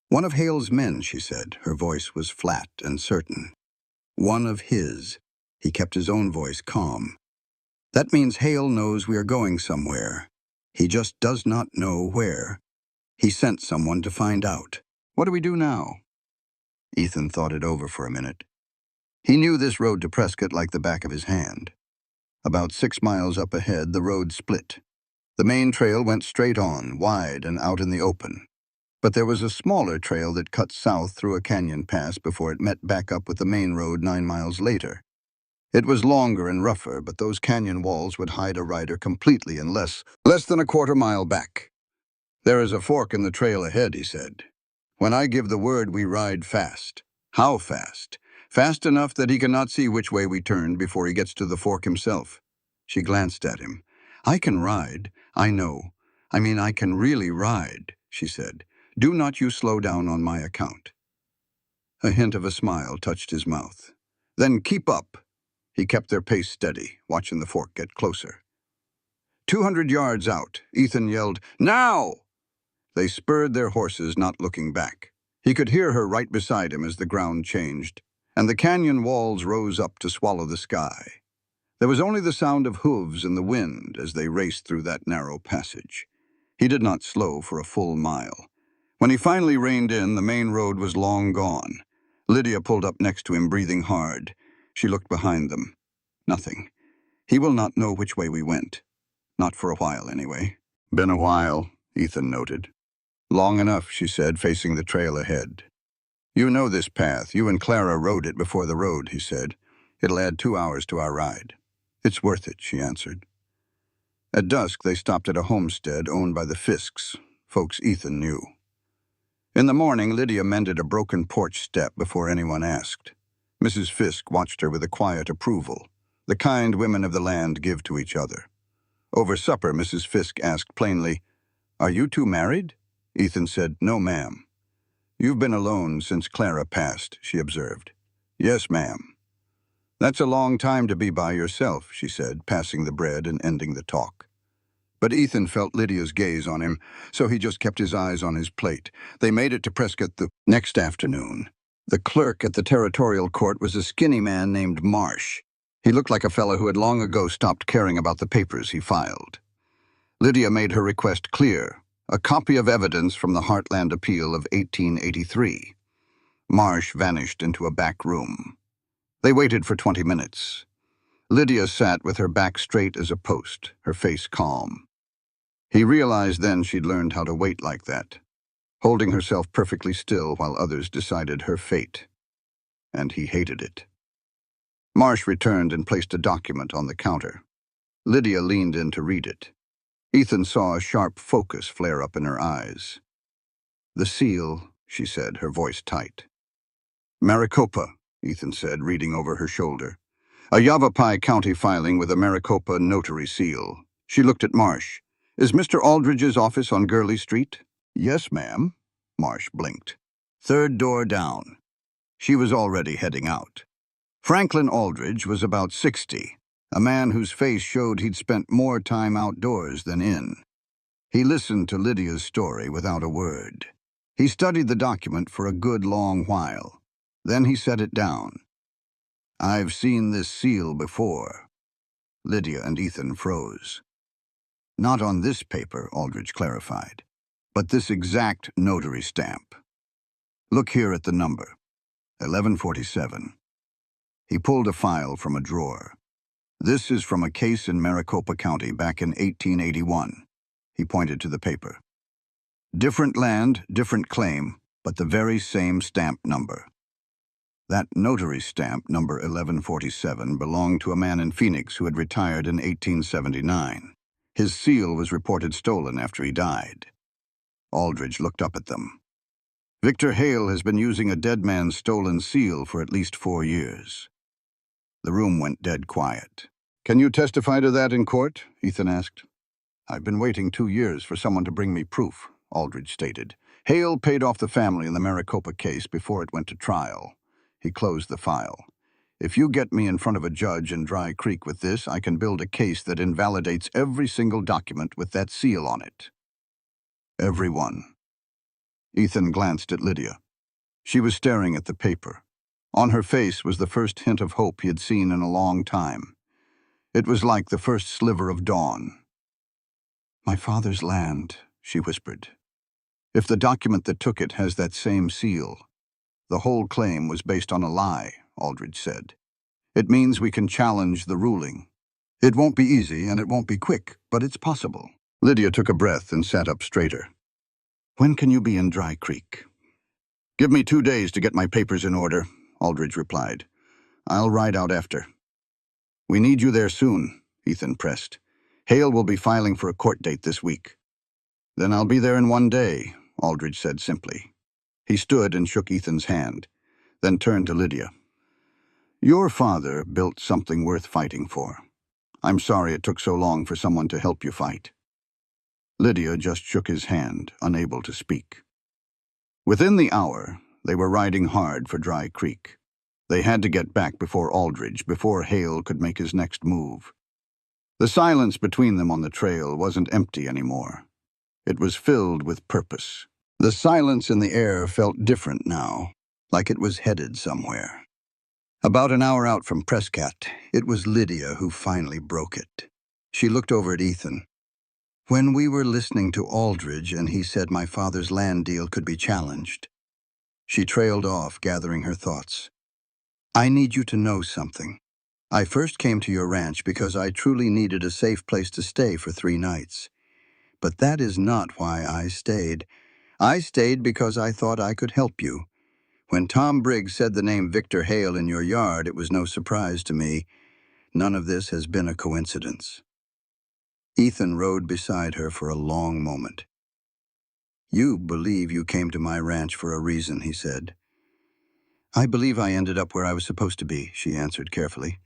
One of Hale's men, she said. Her voice was flat and certain. One of his. He kept his own voice calm. That means Hale knows we are going somewhere. He just does not know where. He sent someone to find out. What do we do now? Ethan thought it over for a minute. He knew this road to Prescott like the back of his hand. About 6 miles up ahead, the road split. The main trail went straight on, wide and out in the open. But there was a smaller trail that cut south through a canyon pass before it met back up with the main road 9 miles later. It was longer and rougher, but those canyon walls would hide a rider completely in less than a quarter mile back. There is a fork in the trail ahead, he said. When I give the word, we ride fast. How fast? Fast enough that he cannot see which way we turn before he gets to the fork himself. She glanced at him. I can ride, I know. I mean, I can really ride, she said. Do not you slow down on my account. A hint of a smile touched his mouth. Then keep up. He kept their pace steady, watching the fork get closer. 200 yards out, Ethan yelled, Now! They spurred their horses, not looking back. He could hear her right beside him as the ground changed, and the canyon walls rose up to swallow the sky. There was only the sound of hooves in the wind as they raced through that narrow passage. He did not slow for a full mile. When he finally reined in, the main road was long gone. Lydia pulled up next to him, breathing hard. She looked behind them. Nothing. He will not know which way we went. Not for a while, anyway. Been a while, Ethan noted. Long enough, she said, facing the trail ahead. You know this path. You and Clara rode it before the road, he said. It'll add 2 hours to our ride. It's worth it, she answered. At dusk, they stopped at a homestead owned by the Fisks, folks Ethan knew. In the morning, Lydia mended a broken porch step before anyone asked. Mrs. Fisk watched her with a quiet approval, the kind women of the land give to each other. Over supper, Mrs. Fisk asked plainly, "Are you two married?" Ethan said, "No, ma'am." "You've been alone since Clara passed," she observed. "Yes, ma'am." "That's a long time to be by yourself," she said, passing the bread and ending the talk. But Ethan felt Lydia's gaze on him, so he just kept his eyes on his plate. They made it to Prescott the next afternoon. The clerk at the territorial court was a skinny man named Marsh. He looked like a fellow who had long ago stopped caring about the papers he filed. Lydia made her request clear, a copy of evidence from the Heartland Appeal of 1883. Marsh vanished into a back room. They waited for 20 minutes. Lydia sat with her back straight as a post, her face calm. He realized then she'd learned how to wait like that, holding herself perfectly still while others decided her fate. And he hated it. Marsh returned and placed a document on the counter. Lydia leaned in to read it. Ethan saw a sharp focus flare up in her eyes. "The seal," she said, her voice tight. "Maricopa," Ethan said, reading over her shoulder. "A Yavapai County filing with a Maricopa notary seal." She looked at Marsh. "Is Mr. Aldridge's office on Gurley Street?" "Yes, ma'am." Marsh blinked. "Third door down." She was already heading out. Franklin Aldridge was about 60, a man whose face showed he'd spent more time outdoors than in. He listened to Lydia's story without a word. He studied the document for a good long while. Then he set it down. "I've seen this seal before." Lydia and Ethan froze. "Not on this paper," Aldridge clarified, "but this exact notary stamp. Look here at the number, 1147. He pulled a file from a drawer. "This is from a case in Maricopa County back in 1881. He pointed to the paper. "Different land, different claim, but the very same stamp number." That notary stamp, number 1147, belonged to a man in Phoenix who had retired in 1879. His seal was reported stolen after he died. Aldridge looked up at them. "Victor Hale has been using a dead man's stolen seal for at least 4 years." The room went dead quiet. "Can you testify to that in court?" Ethan asked. "I've been waiting 2 years for someone to bring me proof," Aldridge stated. "Hale paid off the family in the Maricopa case before it went to trial." He closed the file. "If you get me in front of a judge in Dry Creek with this, I can build a case that invalidates every single document with that seal on it." "Every one." Ethan glanced at Lydia. She was staring at the paper. On her face was the first hint of hope he had seen in a long time. It was like the first sliver of dawn. "My father's land," she whispered. "If the document that took it has that same seal." "The whole claim was based on a lie," Aldridge said. "It means we can challenge the ruling. It won't be easy and it won't be quick, but it's possible." Lydia took a breath and sat up straighter. "When can you be in Dry Creek?" "Give me 2 days to get my papers in order," Aldridge replied. "I'll ride out after." "We need you there soon," Ethan pressed. "Hale will be filing for a court date this week." "Then I'll be there in 1 day," Aldridge said simply. He stood and shook Ethan's hand, then turned to Lydia. "Your father built something worth fighting for. I'm sorry it took so long for someone to help you fight." Lydia just shook his hand, unable to speak. Within the hour, they were riding hard for Dry Creek. They had to get back before Aldridge, before Hale could make his next move. The silence between them on the trail wasn't empty anymore. It was filled with purpose. The silence in the air felt different now, like it was headed somewhere. About an hour out from Prescott, it was Lydia who finally broke it. She looked over at Ethan. "When we were listening to Aldridge and he said my father's land deal could be challenged." She trailed off, gathering her thoughts. I need you to know something. I first came to your ranch because I truly needed a safe place to stay for 3 nights. But that is not why I stayed. I stayed because I thought I could help you. When Tom Briggs said the name Victor Hale in your yard, it was no surprise to me. None of this has been a coincidence. Ethan rode beside her for a long moment. You believe you came to my ranch for a reason, he said. I believe I ended up where I was supposed to be, she answered carefully.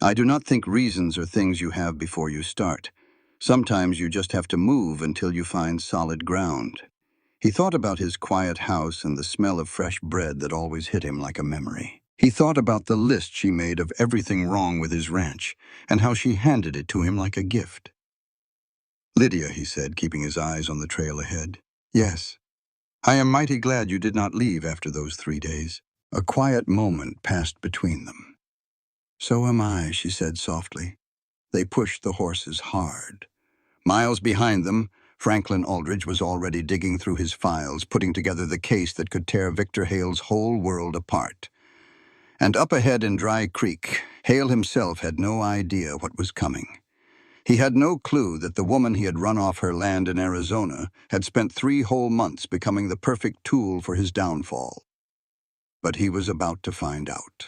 I do not think reasons are things you have before you start. Sometimes you just have to move until you find solid ground. He thought about his quiet house and the smell of fresh bread that always hit him like a memory. He thought about the list she made of everything wrong with his ranch and how she handed it to him like a gift. Lydia, he said, keeping his eyes on the trail ahead. Yes, I am mighty glad you did not leave after those 3 days. A quiet moment passed between them. So am I, she said softly. They pushed the horses hard. Miles behind them, Franklin Aldridge was already digging through his files, putting together the case that could tear Victor Hale's whole world apart. And up ahead in Dry Creek, Hale himself had no idea what was coming. He had no clue that the woman he had run off her land in Arizona had spent 3 whole months becoming the perfect tool for his downfall. But he was about to find out.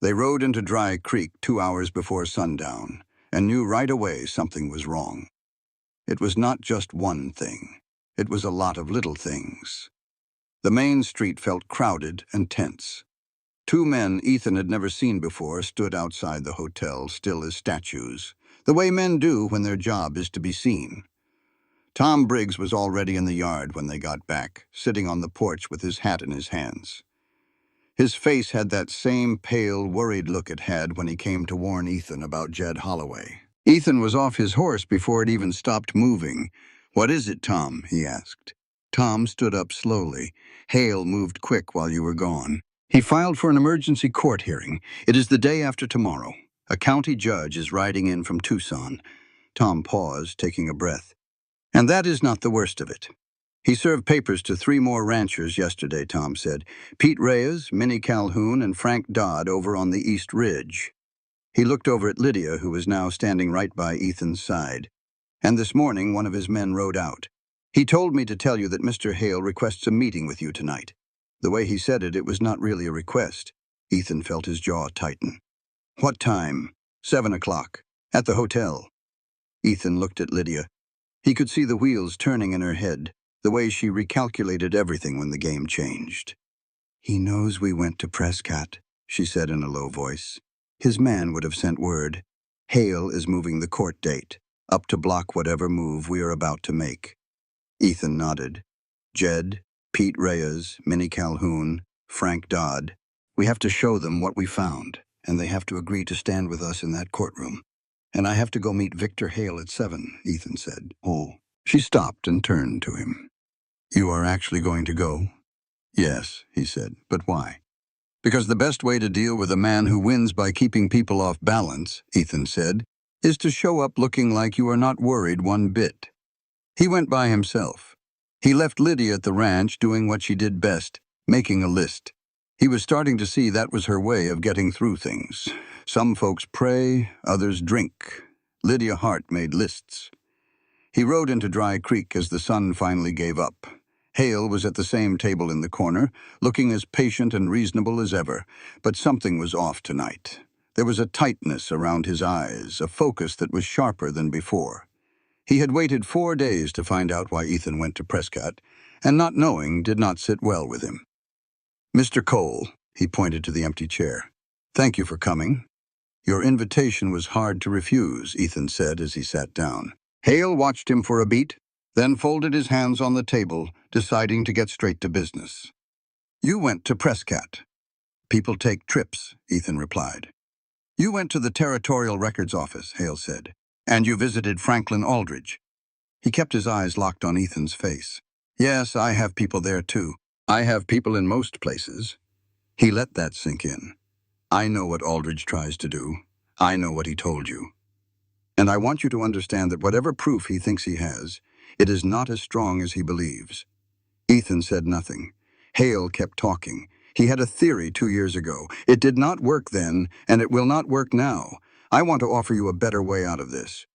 They rode into Dry Creek 2 hours before sundown and knew right away something was wrong. It was not just one thing. It was a lot of little things. The main street felt crowded and tense. 2 men Ethan had never seen before stood outside the hotel, still as statues, the way men do when their job is to be seen. Tom Briggs was already in the yard when they got back, sitting on the porch with his hat in his hands. His face had that same pale, worried look it had when he came to warn Ethan about Jed Holloway. Ethan was off his horse before it even stopped moving. "What is it, Tom?" he asked. Tom stood up slowly. "Hale moved quick while you were gone. He filed for an emergency court hearing. It is the day after tomorrow. A county judge is riding in from Tucson." Tom paused, taking a breath. "And that is not the worst of it. He served papers to 3 more ranchers yesterday," Tom said. "Pete Reyes, Minnie Calhoun, and Frank Dodd over on the East Ridge." He looked over at Lydia, who was now standing right by Ethan's side. "And this morning, one of his men rode out. He told me to tell you that Mr. Hale requests a meeting with you tonight." The way he said it, it was not really a request. Ethan felt his jaw tighten. "What time?" 7 o'clock. At the hotel." Ethan looked at Lydia. He could see the wheels turning in her head, the way she recalculated everything when the game changed. "He knows we went to Prescott," she said in a low voice. "His man would have sent word. Hale is moving the court date, up to block whatever move we are about to make." Ethan nodded. "Jed, Pete Reyes, Minnie Calhoun, Frank Dodd. We have to show them what we found, and they have to agree to stand with us in that courtroom. And I have to go meet Victor Hale at 7, Ethan said. "Oh." She stopped and turned to him. "You are actually going to go?" "Yes," he said. "But why?" "Because the best way to deal with a man who wins by keeping people off balance," Ethan said, "is to show up looking like you are not worried one bit." He went by himself. He left Lydia at the ranch doing what she did best, making a list. He was starting to see that was her way of getting through things. Some folks pray, others drink. Lydia Hart made lists. He rode into Dry Creek as the sun finally gave up. Hale was at the same table in the corner, looking as patient and reasonable as ever, but something was off tonight. There was a tightness around his eyes, a focus that was sharper than before. He had waited 4 days to find out why Ethan went to Prescott, and not knowing did not sit well with him. "Mr. Cole," he pointed to the empty chair. "Thank you for coming." "Your invitation was hard to refuse," Ethan said as he sat down. Hale watched him for a beat, then folded his hands on the table, deciding to get straight to business. "You went to Prescott." "People take trips," Ethan replied. "You went to the Territorial Records Office," Hale said. "And you visited Franklin Aldridge." He kept his eyes locked on Ethan's face. "Yes, I have people there too. I have people in most places." He let that sink in. "I know what Aldridge tries to do. I know what he told you. And I want you to understand that whatever proof he thinks he has, it is not as strong as he believes." Ethan said nothing. Hale kept talking. He had a theory 2 years ago. It did not work then, and it will not work now. I want to offer you a better way out of this.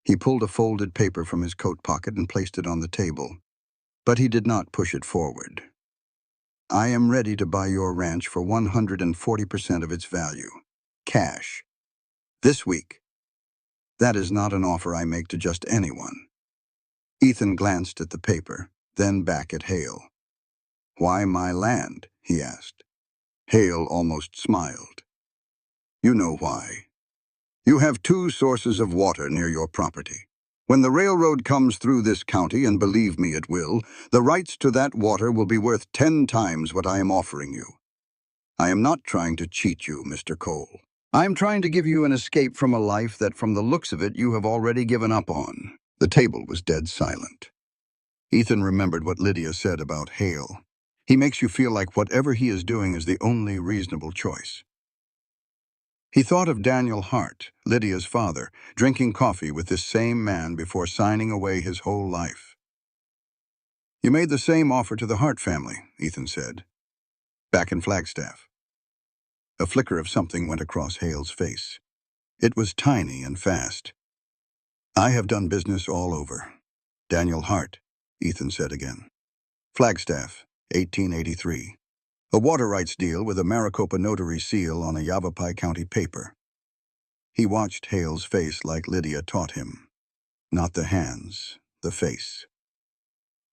He pulled a folded paper from his coat pocket and placed it on the table, but he did not push it forward. I am ready to buy your ranch for 140% of its value. Cash. This week. That is not an offer I make to just anyone. Ethan glanced at the paper, then back at Hale. Why my land? He asked. Hale almost smiled. You know why. You have 2 sources of water near your property. When the railroad comes through this county, and believe me it will, the rights to that water will be worth 10 times what I am offering you. I am not trying to cheat you, Mr. Cole. I am trying to give you an escape from a life that, from the looks of it, you have already given up on. The table was dead silent. Ethan remembered what Lydia said about Hale. He makes you feel like whatever he is doing is the only reasonable choice. He thought of Daniel Hart, Lydia's father, drinking coffee with this same man before signing away his whole life. You made the same offer to the Hart family, Ethan said, back in Flagstaff. A flicker of something went across Hale's face. It was tiny and fast. I have done business all over. Daniel Hart, Ethan said again. Flagstaff, 1883. A water rights deal with a Maricopa notary seal on a Yavapai County paper. He watched Hale's face like Lydia taught him. Not the hands, the face.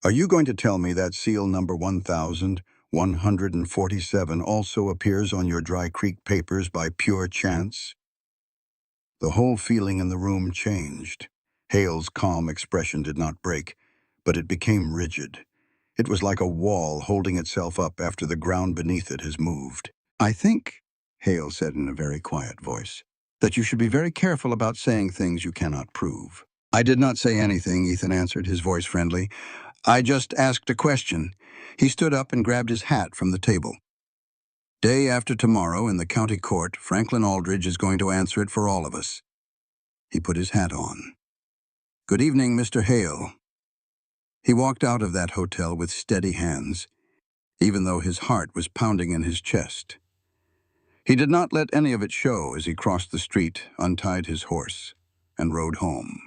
Are you going to tell me that seal number 1147 also appears on your Dry Creek papers by pure chance? The whole feeling in the room changed. Hale's calm expression did not break, but it became rigid. It was like a wall holding itself up after the ground beneath it has moved. I think, Hale said in a very quiet voice, that you should be very careful about saying things you cannot prove. I did not say anything, Ethan answered, his voice friendly. I just asked a question. He stood up and grabbed his hat from the table. Day after tomorrow in the county court, Franklin Aldridge is going to answer it for all of us. He put his hat on. Good evening, Mr. Hale. He walked out of that hotel with steady hands, even though his heart was pounding in his chest. He did not let any of it show as he crossed the street, untied his horse, and rode home.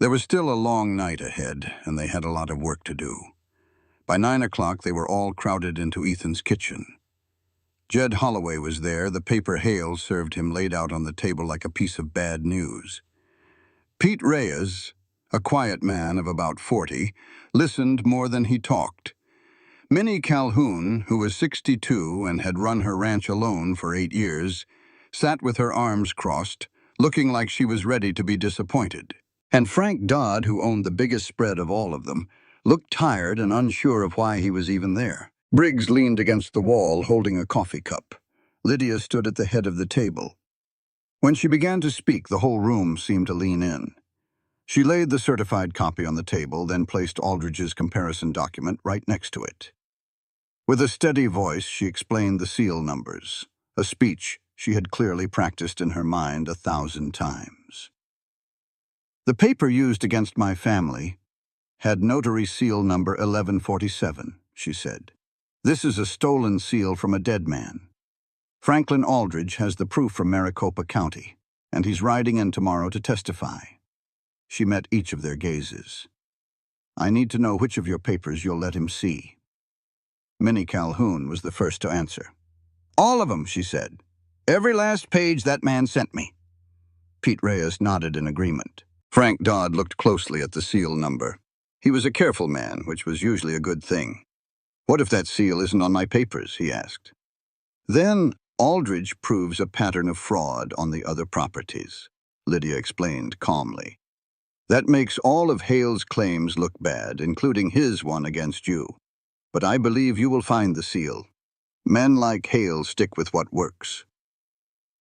There was still a long night ahead, and they had a lot of work to do. By 9 o'clock, they were all crowded into Ethan's kitchen. Jed Holloway was there, the paper Hale served him laid out on the table like a piece of bad news. Pete Reyes, a quiet man of about 40, listened more than he talked. Minnie Calhoun, who was 62 and had run her ranch alone for 8 years, sat with her arms crossed, looking like she was ready to be disappointed. And Frank Dodd, who owned the biggest spread of all of them, looked tired and unsure of why he was even there. Briggs leaned against the wall, holding a coffee cup. Lydia stood at the head of the table. When she began to speak, the whole room seemed to lean in. She laid the certified copy on the table, then placed Aldridge's comparison document right next to it. With a steady voice, she explained the seal numbers, a speech she had clearly practiced in her mind 1,000 times. The paper used against my family had notary seal number 1147, she said. This is a stolen seal from a dead man. Franklin Aldridge has the proof from Maricopa County, and he's riding in tomorrow to testify. She met each of their gazes. I need to know which of your papers you'll let him see. Minnie Calhoun was the first to answer. All of them, she said. Every last page that man sent me. Pete Reyes nodded in agreement. Frank Dodd looked closely at the seal number. He was a careful man, which was usually a good thing. What if that seal isn't on my papers, he asked. Then Aldridge proves a pattern of fraud on the other properties, Lydia explained calmly. That makes all of Hale's claims look bad, including his one against you. But I believe you will find the seal. Men like Hale stick with what works.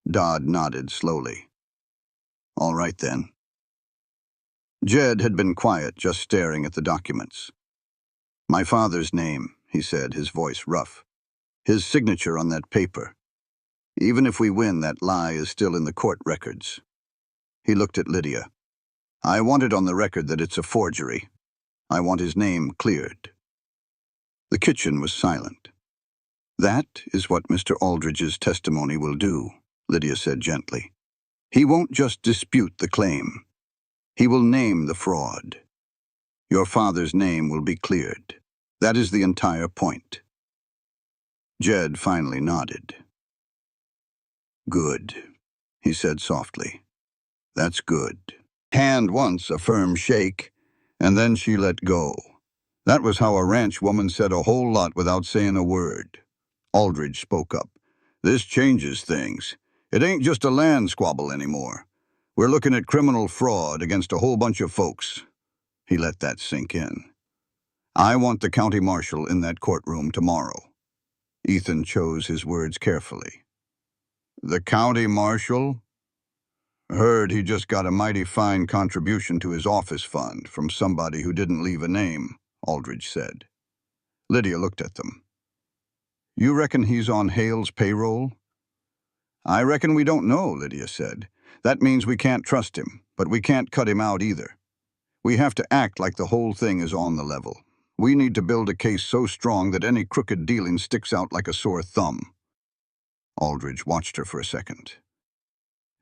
Dodd nodded slowly. All right then. Jed had been quiet, just staring at the documents. My father's name, he said, his voice rough. His signature on that paper. Even if we win, that lie is still in the court records. He looked at Lydia. I want it on the record that it's a forgery. I want his name cleared. The kitchen was silent. That is what Mr. Aldridge's testimony will do, Lydia said gently. He won't just dispute the claim. He will name the fraud. Your father's name will be cleared. That is the entire point. Jed finally nodded. Good, he said softly. That's good. Hand once a firm shake, and then she let go. That was how a ranch woman said a whole lot without saying a word. Aldridge spoke up. This changes things. It ain't just a land squabble anymore. We're looking at criminal fraud against a whole bunch of folks. He let that sink in. I want the county marshal in that courtroom tomorrow. Ethan chose his words carefully. The county marshal? Heard he just got a mighty fine contribution to his office fund from somebody who didn't leave a name, Aldridge said. Lydia looked at them. You reckon he's on Hale's payroll? I reckon we don't know, Lydia said. That means we can't trust him, but we can't cut him out either. We have to act like the whole thing is on the level. We need to build a case so strong that any crooked dealing sticks out like a sore thumb. Aldridge watched her for a second.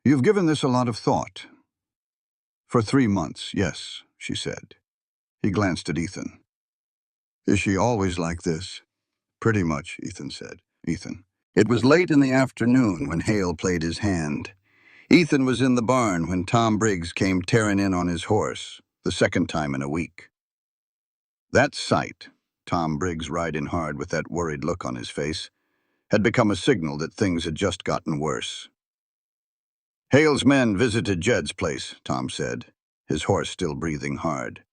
You've given this a lot of thought. For 3 months, yes, she said. He glanced at Ethan. Is she always like this? Pretty much, Ethan said. It was late in the afternoon when Hale played his hand. Ethan was in the barn when Tom Briggs came tearing in on his horse, the second time in a week. That sight, Tom Briggs riding hard with that worried look on his face, had become a signal that things had just gotten worse. Hale's men visited Jed's place, Tom said, his horse still breathing hard.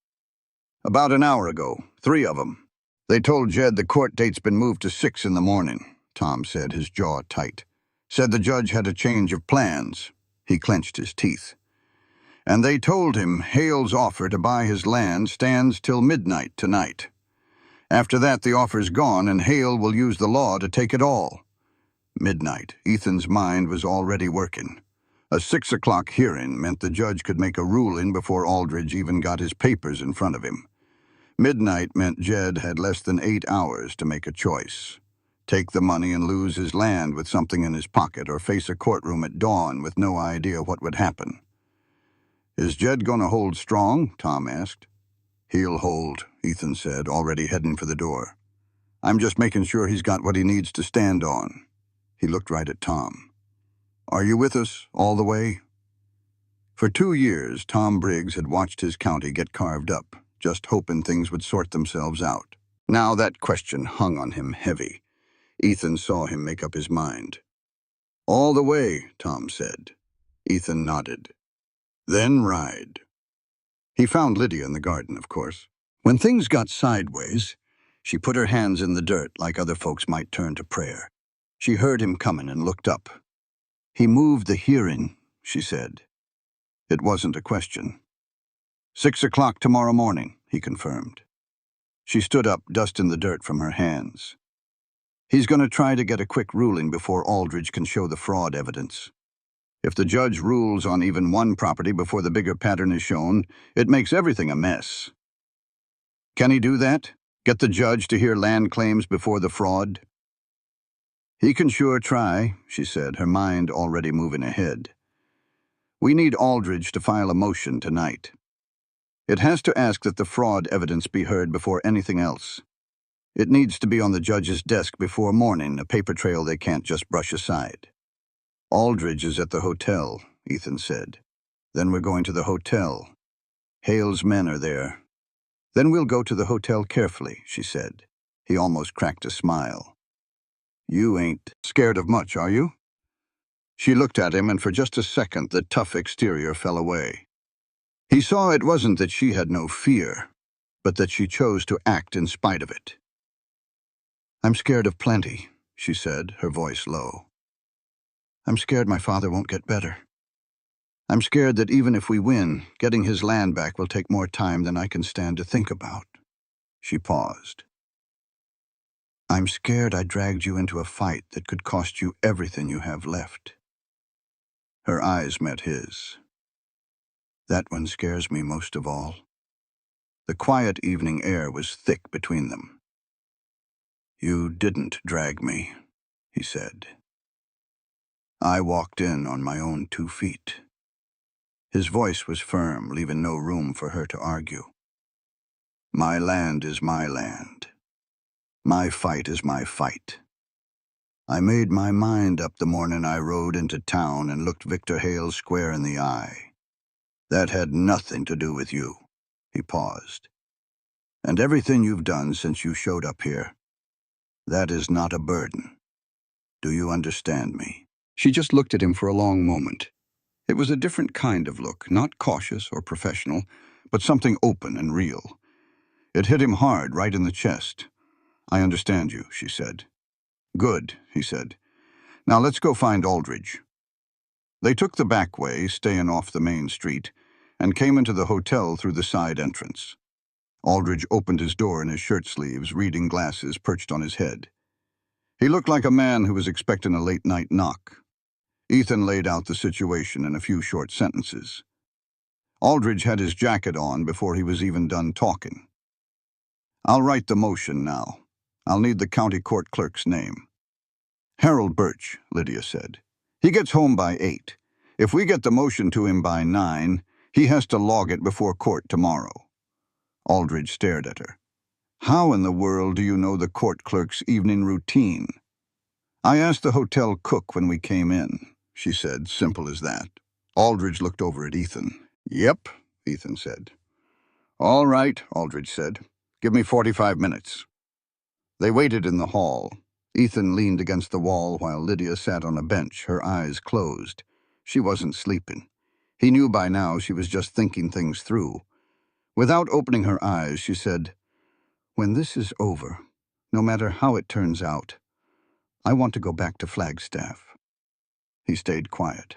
About an hour ago, 3 of them. They told Jed the court date's been moved to 6 in the morning, Tom said, his jaw tight. Said the judge had a change of plans. He clenched his teeth. And they told him Hale's offer to buy his land stands till midnight tonight. After that, the offer's gone, and Hale will use the law to take it all. Midnight. Ethan's mind was already working. A 6 o'clock hearing meant the judge could make a ruling before Aldridge even got his papers in front of him. Midnight meant Jed had less than 8 hours to make a choice. Take the money and lose his land with something in his pocket, or face a courtroom at dawn with no idea what would happen. Is Jed going to hold strong? Tom asked. He'll hold, Ethan said, already heading for the door. I'm just making sure he's got what he needs to stand on. He looked right at Tom. Are you with us all the way? For 2 years, Tom Briggs had watched his county get carved up, just hoping things would sort themselves out. Now that question hung on him heavy. Ethan saw him make up his mind. All the way, Tom said. Ethan nodded. Then ride. He found Lydia in the garden, of course. When things got sideways, she put her hands in the dirt like other folks might turn to prayer. She heard him coming and looked up. He moved the hearing, she said. It wasn't a question. 6 o'clock tomorrow morning, he confirmed. She stood up, dusting the dirt from her hands. He's going to try to get a quick ruling before Aldridge can show the fraud evidence. If the judge rules on even one property before the bigger pattern is shown, it makes everything a mess. Can he do that? Get the judge to hear land claims before the fraud? He can sure try, she said, her mind already moving ahead. We need Aldridge to file a motion tonight. It has to ask that the fraud evidence be heard before anything else. It needs to be on the judge's desk before morning, a paper trail they can't just brush aside. Aldridge is at the hotel, Ethan said. Then we're going to the hotel. Hale's men are there. Then we'll go to the hotel carefully, she said. He almost cracked a smile. You ain't scared of much, are you? She looked at him, and for just a second the tough exterior fell away. He saw it wasn't that she had no fear, but that she chose to act in spite of it. I'm scared of plenty, she said, her voice low. I'm scared my father won't get better. I'm scared that even if we win, getting his land back will take more time than I can stand to think about. She paused. I'm scared I dragged you into a fight that could cost you everything you have left. Her eyes met his. That one scares me most of all. The quiet evening air was thick between them. You didn't drag me, he said. I walked in on my own 2 feet. His voice was firm, leaving no room for her to argue. My land is my land. My fight is my fight. I made my mind up the morning I rode into town and looked Victor Hale square in the eye. That had nothing to do with you. He paused. And everything you've done since you showed up here, that is not a burden. Do you understand me? She just looked at him for a long moment. It was a different kind of look, not cautious or professional, but something open and real. It hit him hard, right in the chest. I understand you, she said. Good, he said. Now let's go find Aldridge. They took the back way, staying off the main street, and came into the hotel through the side entrance. Aldridge opened his door in his shirt sleeves, reading glasses perched on his head. He looked like a man who was expecting a late-night knock. Ethan laid out the situation in a few short sentences. Aldridge had his jacket on before he was even done talking. I'll write the motion now. I'll need the county court clerk's name. Harold Birch, Lydia said. He gets home by 8. If we get the motion to him by 9, he has to log it before court tomorrow. Aldridge stared at her. How in the world do you know the court clerk's evening routine? I asked the hotel cook when we came in, she said, simple as that. Aldridge looked over at Ethan. Yep, Ethan said. All right, Aldridge said. Give me 45 minutes. They waited in the hall. Ethan leaned against the wall while Lydia sat on a bench, her eyes closed. She wasn't sleeping. He knew by now she was just thinking things through. Without opening her eyes, she said, When this is over, no matter how it turns out, I want to go back to Flagstaff. He stayed quiet.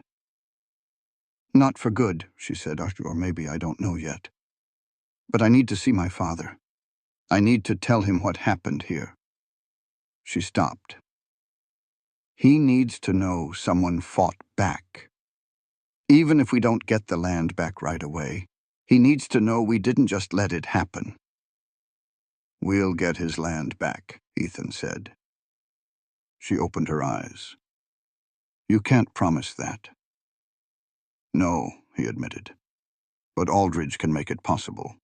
Not for good, she said, or maybe I don't know yet. But I need to see my father. I need to tell him what happened here. She stopped. He needs to know someone fought back. Even if we don't get the land back right away, he needs to know we didn't just let it happen. We'll get his land back, Ethan said. She opened her eyes. You can't promise that. No, he admitted. But Aldridge can make it possible.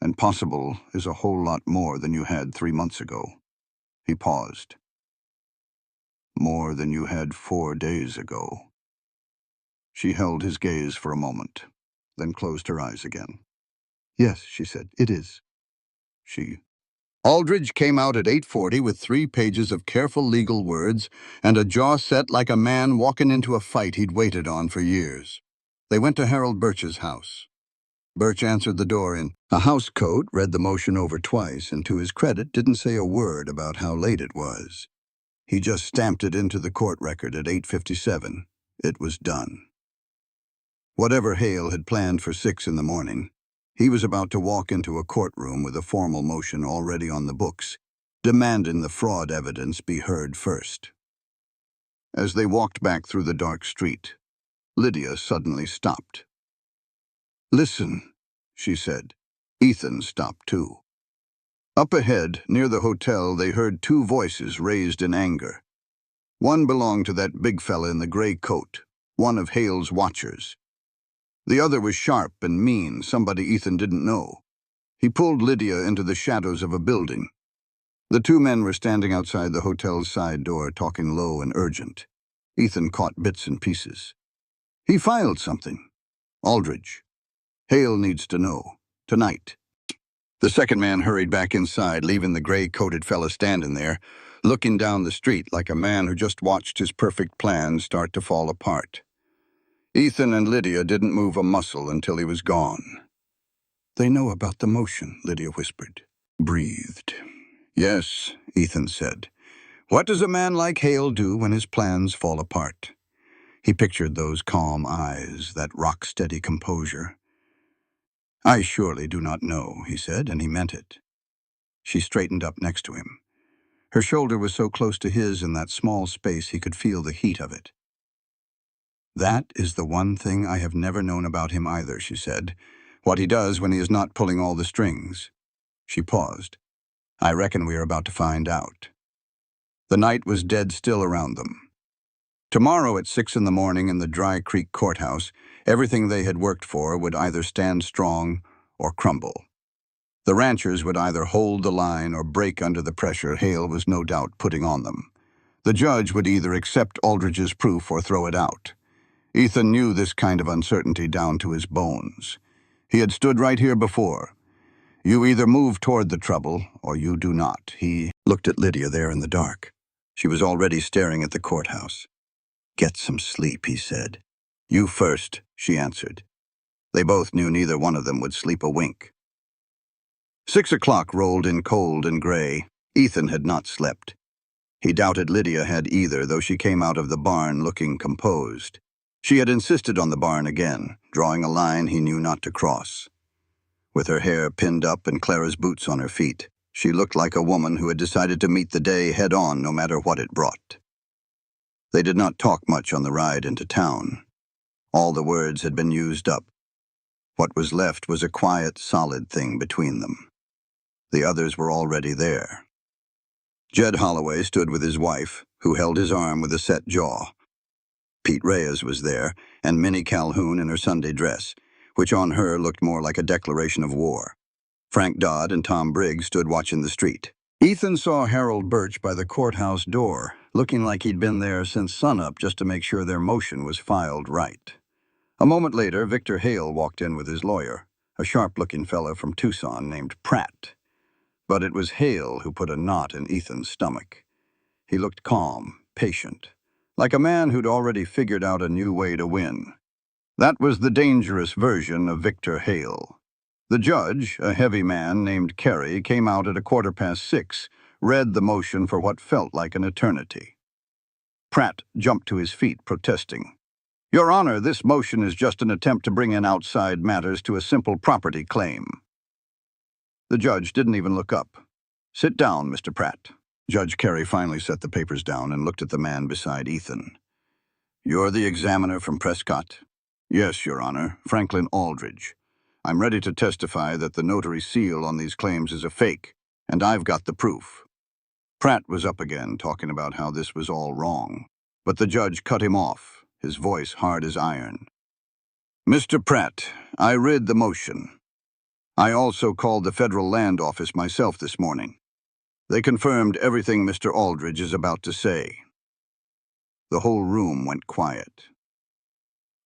And possible is a whole lot more than you had 3 months ago. He paused. More than you had 4 days ago. She held his gaze for a moment, then closed her eyes again. Yes, she said, it is. Aldridge came out at 8:40 with 3 pages of careful legal words and a jaw set like a man walking into a fight he'd waited on for years. They went to Harold Birch's house. Birch answered the door in a housecoat, read the motion over twice, and to his credit didn't say a word about how late it was. He just stamped it into the court record at 8:57. It was done. Whatever Hale had planned for 6 in the morning, he was about to walk into a courtroom with a formal motion already on the books, demanding the fraud evidence be heard first. As they walked back through the dark street, Lydia suddenly stopped. Listen, she said. Ethan stopped too. Up ahead, near the hotel, they heard 2 voices raised in anger. One belonged to that big fella in the gray coat, one of Hale's watchers. The other was sharp and mean, somebody Ethan didn't know. He pulled Lydia into the shadows of a building. The 2 men were standing outside the hotel's side door, talking low and urgent. Ethan caught bits and pieces. He filed something. Aldridge. Hale needs to know. Tonight. The second man hurried back inside, leaving the gray-coated fella standing there, looking down the street like a man who just watched his perfect plan start to fall apart. Ethan and Lydia didn't move a muscle until he was gone. They know about the motion, Lydia whispered. Breathed. Yes, Ethan said. What does a man like Hale do when his plans fall apart? He pictured those calm eyes, that rock-steady composure. I surely do not know, he said, and he meant it. She straightened up next to him. Her shoulder was so close to his in that small space he could feel the heat of it. That is the one thing I have never known about him either, she said. What he does when he is not pulling all the strings. She paused. I reckon we are about to find out. The night was dead still around them. Tomorrow at 6 in the morning in the Dry Creek courthouse, everything they had worked for would either stand strong or crumble. The ranchers would either hold the line or break under the pressure Hale was no doubt putting on them. The judge would either accept Aldridge's proof or throw it out. Ethan knew this kind of uncertainty down to his bones. He had stood right here before. You either move toward the trouble or you do not. He looked at Lydia there in the dark. She was already staring at the courthouse. Get some sleep, he said. You first, she answered. They both knew neither one of them would sleep a wink. 6 o'clock rolled in cold and gray. Ethan had not slept. He doubted Lydia had either, though she came out of the barn looking composed. She had insisted on the barn again, drawing a line he knew not to cross. With her hair pinned up and Clara's boots on her feet, she looked like a woman who had decided to meet the day head-on no matter what it brought. They did not talk much on the ride into town. All the words had been used up. What was left was a quiet, solid thing between them. The others were already there. Jed Holloway stood with his wife, who held his arm with a set jaw. Pete Reyes was there, and Minnie Calhoun in her Sunday dress, which on her looked more like a declaration of war. Frank Dodd and Tom Briggs stood watching the street. Ethan saw Harold Birch by the courthouse door, looking like he'd been there since sunup just to make sure their motion was filed right. A moment later, Victor Hale walked in with his lawyer, a sharp-looking fellow from Tucson named Pratt. But it was Hale who put a knot in Ethan's stomach. He looked calm, patient, like a man who'd already figured out a new way to win. That was the dangerous version of Victor Hale. The judge, a heavy man named Carey, came out at 6:15, read the motion for what felt like an eternity. Pratt jumped to his feet, protesting. Your Honor, this motion is just an attempt to bring in outside matters to a simple property claim. The judge didn't even look up. Sit down, Mr. Pratt. Judge Carey finally set the papers down and looked at the man beside Ethan. You're the examiner from Prescott? Yes, Your Honor, Franklin Aldridge. I'm ready to testify that the notary seal on these claims is a fake, and I've got the proof. Pratt was up again, talking about how this was all wrong. But the judge cut him off, his voice hard as iron. Mr. Pratt, I read the motion. I also called the Federal Land Office myself this morning. They confirmed everything Mr. Aldridge is about to say. The whole room went quiet.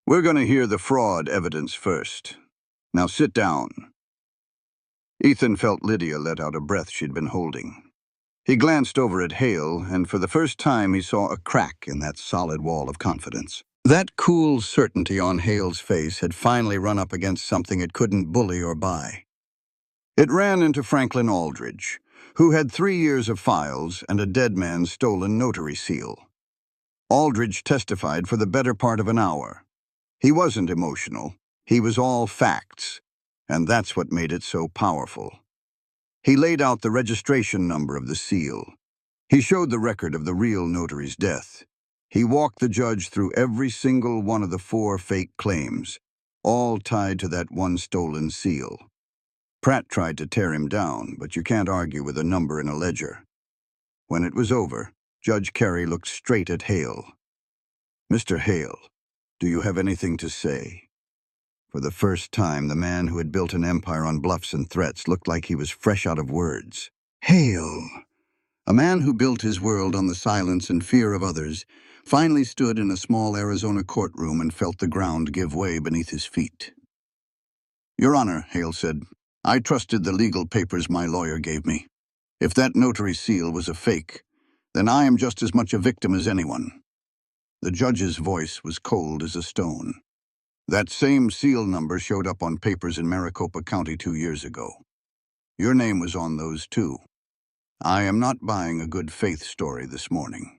We're going to hear the fraud evidence first. Now sit down. Ethan felt Lydia let out a breath she'd been holding. He glanced over at Hale, and for the first time he saw a crack in that solid wall of confidence. That cool certainty on Hale's face had finally run up against something it couldn't bully or buy. It ran into Franklin Aldridge, who had 3 years of files and a dead man's stolen notary seal. Aldridge testified for the better part of an hour. He wasn't emotional. He was all facts, and that's what made it so powerful. He laid out the registration number of the seal. He showed the record of the real notary's death. He walked the judge through every single one of the 4 fake claims, all tied to that one stolen seal. Pratt tried to tear him down, but you can't argue with a number in a ledger. When it was over, Judge Carey looked straight at Hale. Mr. Hale, do you have anything to say? For the first time, the man who had built an empire on bluffs and threats looked like he was fresh out of words. Hale, a man who built his world on the silence and fear of others, finally stood in a small Arizona courtroom and felt the ground give way beneath his feet. Your Honor, Hale said, I trusted the legal papers my lawyer gave me. If that notary seal was a fake, then I am just as much a victim as anyone. The judge's voice was cold as a stone. That same seal number showed up on papers in Maricopa County 2 years ago. Your name was on those too. I am not buying a good faith story this morning.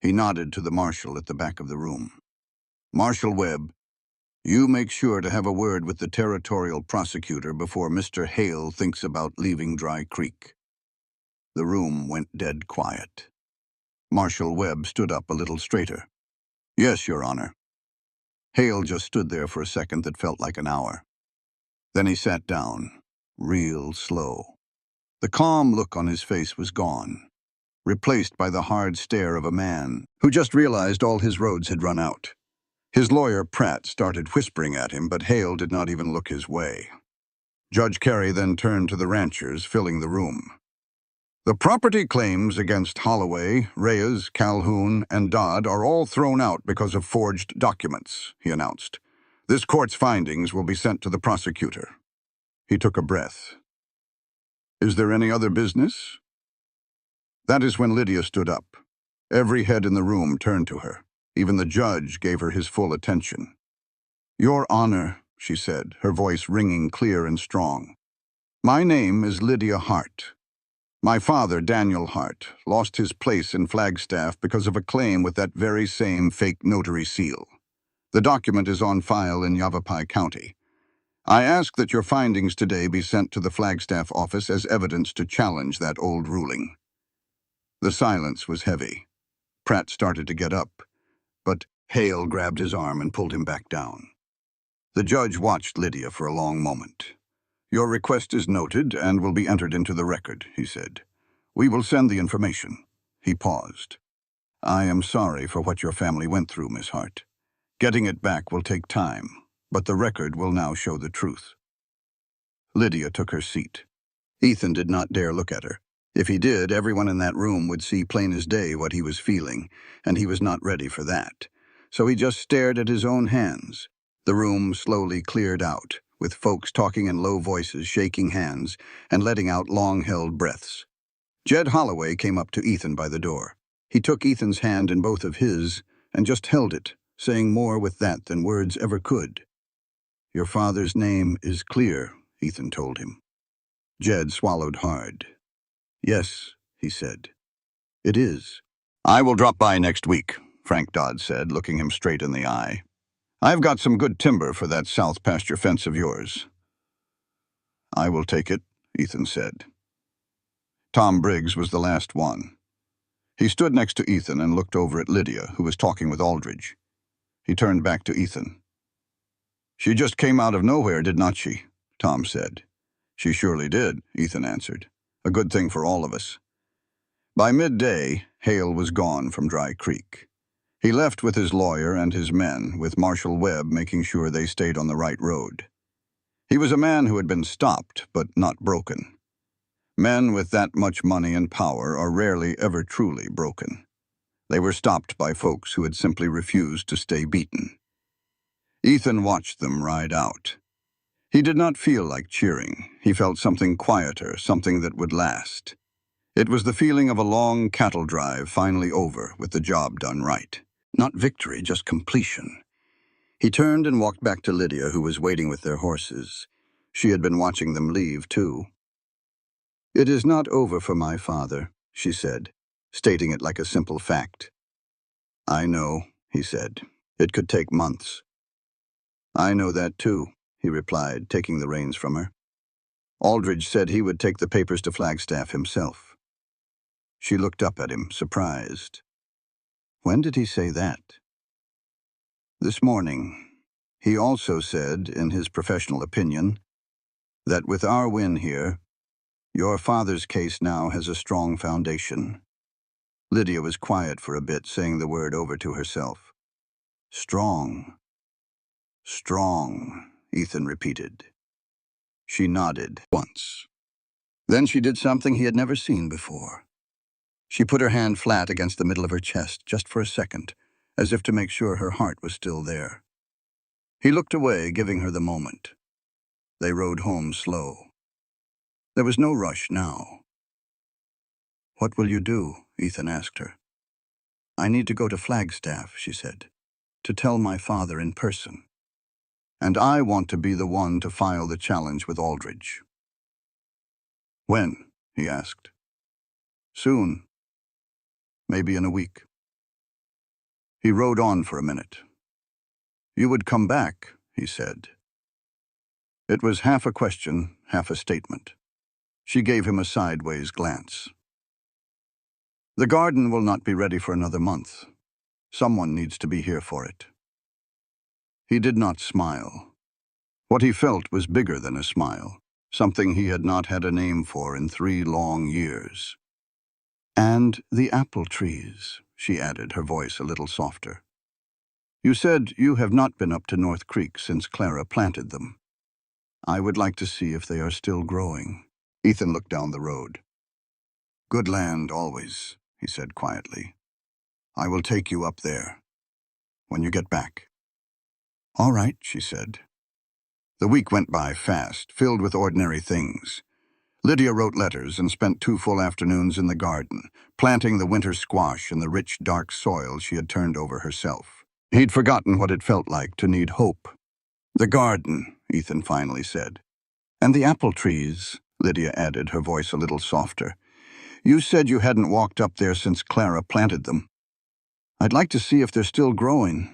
He nodded to the marshal at the back of the room. Marshal Webb, you make sure to have a word with the territorial prosecutor before Mr. Hale thinks about leaving Dry Creek. The room went dead quiet. Marshal Webb stood up a little straighter. Yes, Your Honor. Hale just stood there for a second that felt like an hour. Then he sat down, real slow. The calm look on his face was gone, replaced by the hard stare of a man who just realized all his roads had run out. His lawyer, Pratt, started whispering at him, but Hale did not even look his way. Judge Carey then turned to the ranchers, filling the room. The property claims against Holloway, Reyes, Calhoun, and Dodd are all thrown out because of forged documents, he announced. This court's findings will be sent to the prosecutor. He took a breath. Is there any other business? That is when Lydia stood up. Every head in the room turned to her. Even the judge gave her his full attention. Your Honor, she said, her voice ringing clear and strong. My name is Lydia Hart. My father, Daniel Hart, lost his place in Flagstaff because of a claim with that very same fake notary seal. The document is on file in Yavapai County. I ask that your findings today be sent to the Flagstaff office as evidence to challenge that old ruling. The silence was heavy. Pratt started to get up, but Hale grabbed his arm and pulled him back down. The judge watched Lydia for a long moment. Your request is noted and will be entered into the record, he said. We will send the information. He paused. I am sorry for what your family went through, Miss Hart. Getting it back will take time, but the record will now show the truth. Lydia took her seat. Ethan did not dare look at her. If he did, everyone in that room would see plain as day what he was feeling, and he was not ready for that. So he just stared at his own hands. The room slowly cleared out, with folks talking in low voices, shaking hands, and letting out long-held breaths. Jed Holloway came up to Ethan by the door. He took Ethan's hand in both of his and just held it, saying more with that than words ever could. Your father's name is clear, Ethan told him. Jed swallowed hard. Yes, he said. It is. I will drop by next week, Frank Dodd said, looking him straight in the eye. I've got some good timber for that south pasture fence of yours. I will take it, Ethan said. Tom Briggs was the last one. He stood next to Ethan and looked over at Lydia, who was talking with Aldridge. He turned back to Ethan. She just came out of nowhere, did not she? Tom said. She surely did, Ethan answered. A good thing for all of us. By midday, Hale was gone from Dry Creek. He left with his lawyer and his men, with Marshal Webb making sure they stayed on the right road. He was a man who had been stopped, but not broken. Men with that much money and power are rarely ever truly broken. They were stopped by folks who had simply refused to stay beaten. Ethan watched them ride out. He did not feel like cheering. He felt something quieter, something that would last. It was the feeling of a long cattle drive finally over, with the job done right. Not victory, just completion. He turned and walked back to Lydia, who was waiting with their horses. She had been watching them leave, too. It is not over for my father, she said, stating it like a simple fact. I know, he said. It could take months. I know that, too, he replied, taking the reins from her. Aldridge said he would take the papers to Flagstaff himself. She looked up at him, surprised. When did he say that? This morning. He also said, in his professional opinion, that with our win here, your father's case now has a strong foundation. Lydia was quiet for a bit, saying the word over to herself. Strong. Strong, Ethan repeated. She nodded once. Then she did something he had never seen before. She put her hand flat against the middle of her chest, just for a second, as if to make sure her heart was still there. He looked away, giving her the moment. They rode home slow. There was no rush now. What will you do? Ethan asked her. I need to go to Flagstaff, she said, to tell my father in person. And I want to be the one to file the challenge with Aldridge. When? He asked. Soon. Maybe in a week. He rode on for a minute. You would come back, he said. It was half a question, half a statement. She gave him a sideways glance. The garden will not be ready for another month. Someone needs to be here for it. He did not smile. What he felt was bigger than a smile. something he had not had a name for in 3 long years. "And the apple trees," she added, her voice a little softer. "You said you have not been up to North Creek since Clara planted them. I would like to see if they are still growing." Ethan looked down the road. "Good land, always," he said quietly. "I will take you up there when you get back." "All right," she said. The week went by fast, filled with ordinary things. Lydia wrote letters and spent 2 full afternoons in the garden, planting the winter squash in the rich, dark soil she had turned over herself. He'd forgotten what it felt like to need hope. "The garden," Ethan finally said. "And the apple trees," Lydia added, her voice a little softer. "You said you hadn't walked up there since Clara planted them. I'd like to see if they're still growing."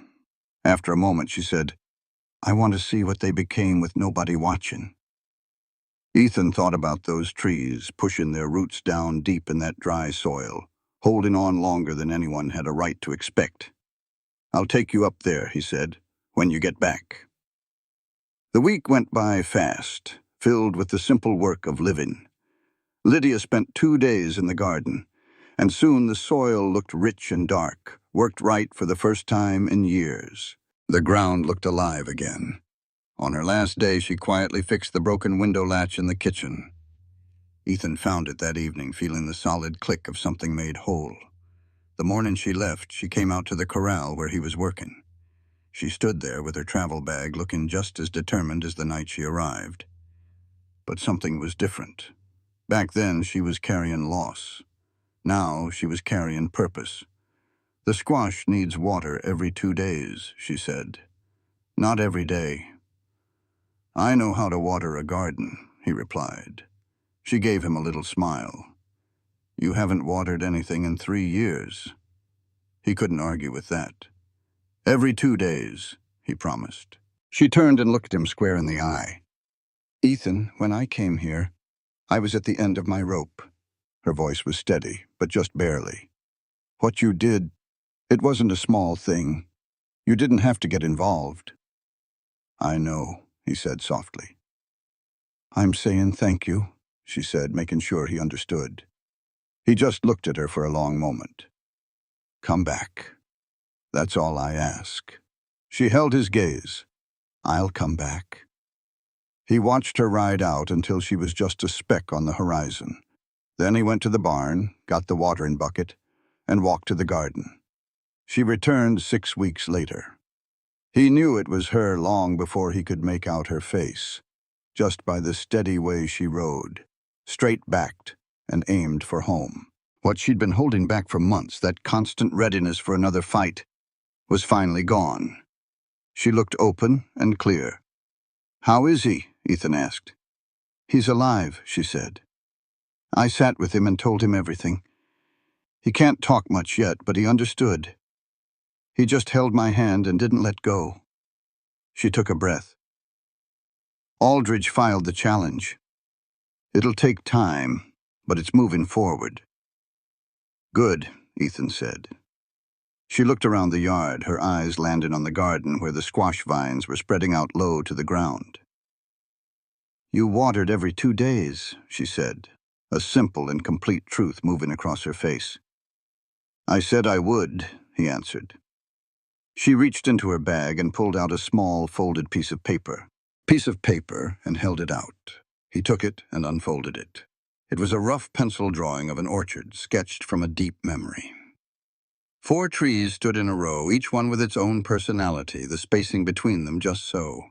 After a moment, she said, "I want to see what they became with nobody watching." Ethan thought about those trees, pushing their roots down deep in that dry soil, holding on longer than anyone had a right to expect. "I'll take you up there," he said, "when you get back." The week went by fast, filled with the simple work of living. Lydia spent 2 days in the garden, and soon the soil looked rich and dark, worked right for the first time in years. The ground looked alive again. On her last day, she quietly fixed the broken window latch in the kitchen. Ethan found it that evening, feeling the solid click of something made whole. The morning she left, she came out to the corral where he was working. She stood there with her travel bag, looking just as determined as the night she arrived. But something was different. Back then, she was carrying loss. Now, she was carrying purpose. "The squash needs water every 2 days," she said. "Not every day." "I know how to water a garden," he replied. She gave him a little smile. "You haven't watered anything in 3 years." He couldn't argue with that. "Every 2 days," he promised. She turned and looked him square in the eye. "Ethan, when I came here, I was at the end of my rope." Her voice was steady, but just barely. "What you did, it wasn't a small thing. You didn't have to get involved." "I know," he said softly. "I'm saying thank you," she said, making sure he understood. He just looked at her for a long moment. "Come back. That's all I ask." She held his gaze. "I'll come back." He watched her ride out until she was just a speck on the horizon. Then he went to the barn, got the watering bucket, and walked to the garden. She returned 6 weeks later. He knew it was her long before he could make out her face, just by the steady way she rode, straight-backed and aimed for home. What she'd been holding back for months, that constant readiness for another fight, was finally gone. She looked open and clear. "How is he?" Ethan asked. "He's alive," she said. "I sat with him and told him everything. He can't talk much yet, but he understood. He just held my hand and didn't let go." She took a breath. "Aldridge filed the challenge. It'll take time, but it's moving forward." "Good," Ethan said. She looked around the yard, her eyes landed on the garden where the squash vines were spreading out low to the ground. "You watered every 2 days," she said, a simple and complete truth moving across her face. "I said I would," he answered. She reached into her bag and pulled out a small, folded piece of paper and held it out. He took it and unfolded it. It was a rough pencil drawing of an orchard, sketched from a deep memory. 4 trees stood in a row, each one with its own personality, the spacing between them just so.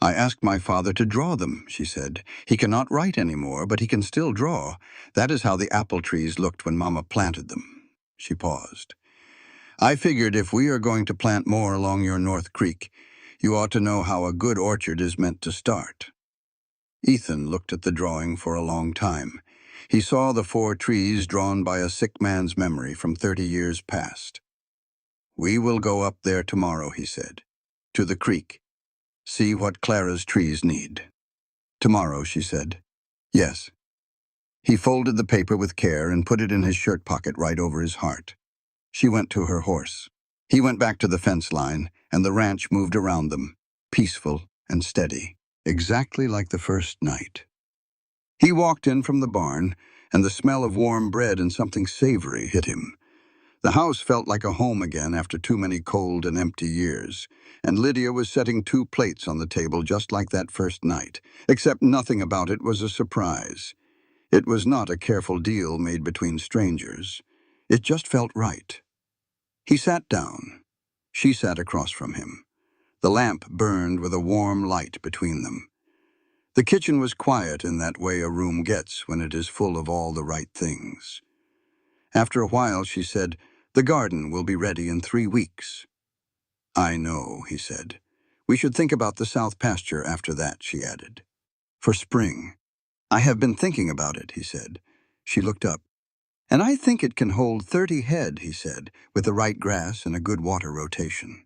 "I asked my father to draw them," she said. "He cannot write anymore, but he can still draw. That is how the apple trees looked when Mama planted them." She paused. "I figured if we are going to plant more along your North Creek, you ought to know how a good orchard is meant to start." Ethan looked at the drawing for a long time. He saw the 4 trees drawn by a sick man's memory from 30 years past. "We will go up there tomorrow," he said, "to the creek. See what Clara's trees need." "Tomorrow," she said. "Yes." He folded the paper with care and put it in his shirt pocket right over his heart. She went to her horse. He went back to the fence line, and the ranch moved around them, peaceful and steady. exactly like the first night. He walked in from the barn, and the smell of warm bread and something savory hit him. The house felt like a home again after too many cold and empty years, and Lydia was setting 2 plates on the table just like that first night, except nothing about it was a surprise. It was not a careful deal made between strangers. It just felt right. He sat down. She sat across from him. The lamp burned with a warm light between them. The kitchen was quiet in that way a room gets when it is full of all the right things. After a while, she said, "The garden will be ready in 3 weeks." "I know," he said. "We should think about the south pasture after that," she added. "For spring." "I have been thinking about it," he said. She looked up. "And I think it can hold 30 head," he said, "with the right grass and a good water rotation."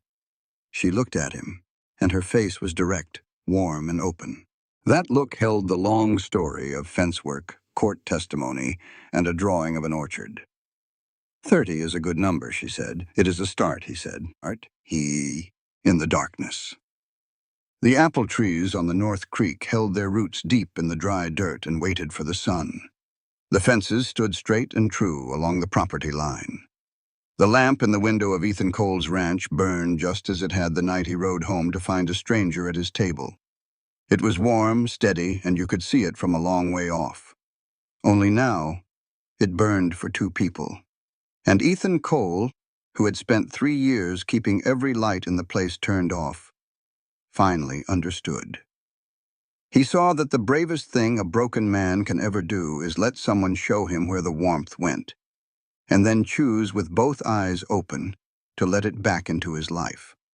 She looked at him, and her face was direct, warm, and open. That look held the long story of fence work, court testimony, and a drawing of an orchard. 30 is a good number, she said. "It is a start," he said. In the darkness. The apple trees on the North Creek held their roots deep in the dry dirt and waited for the sun. The fences stood straight and true along the property line. The lamp in the window of Ethan Cole's ranch burned just as it had the night he rode home to find a stranger at his table. It was warm, steady, and you could see it from a long way off. Only now, it burned for 2 people. And Ethan Cole, who had spent 3 years keeping every light in the place turned off, finally understood. He saw that the bravest thing a broken man can ever do is let someone show him where the warmth went, and then choose with both eyes open to let it back into his life.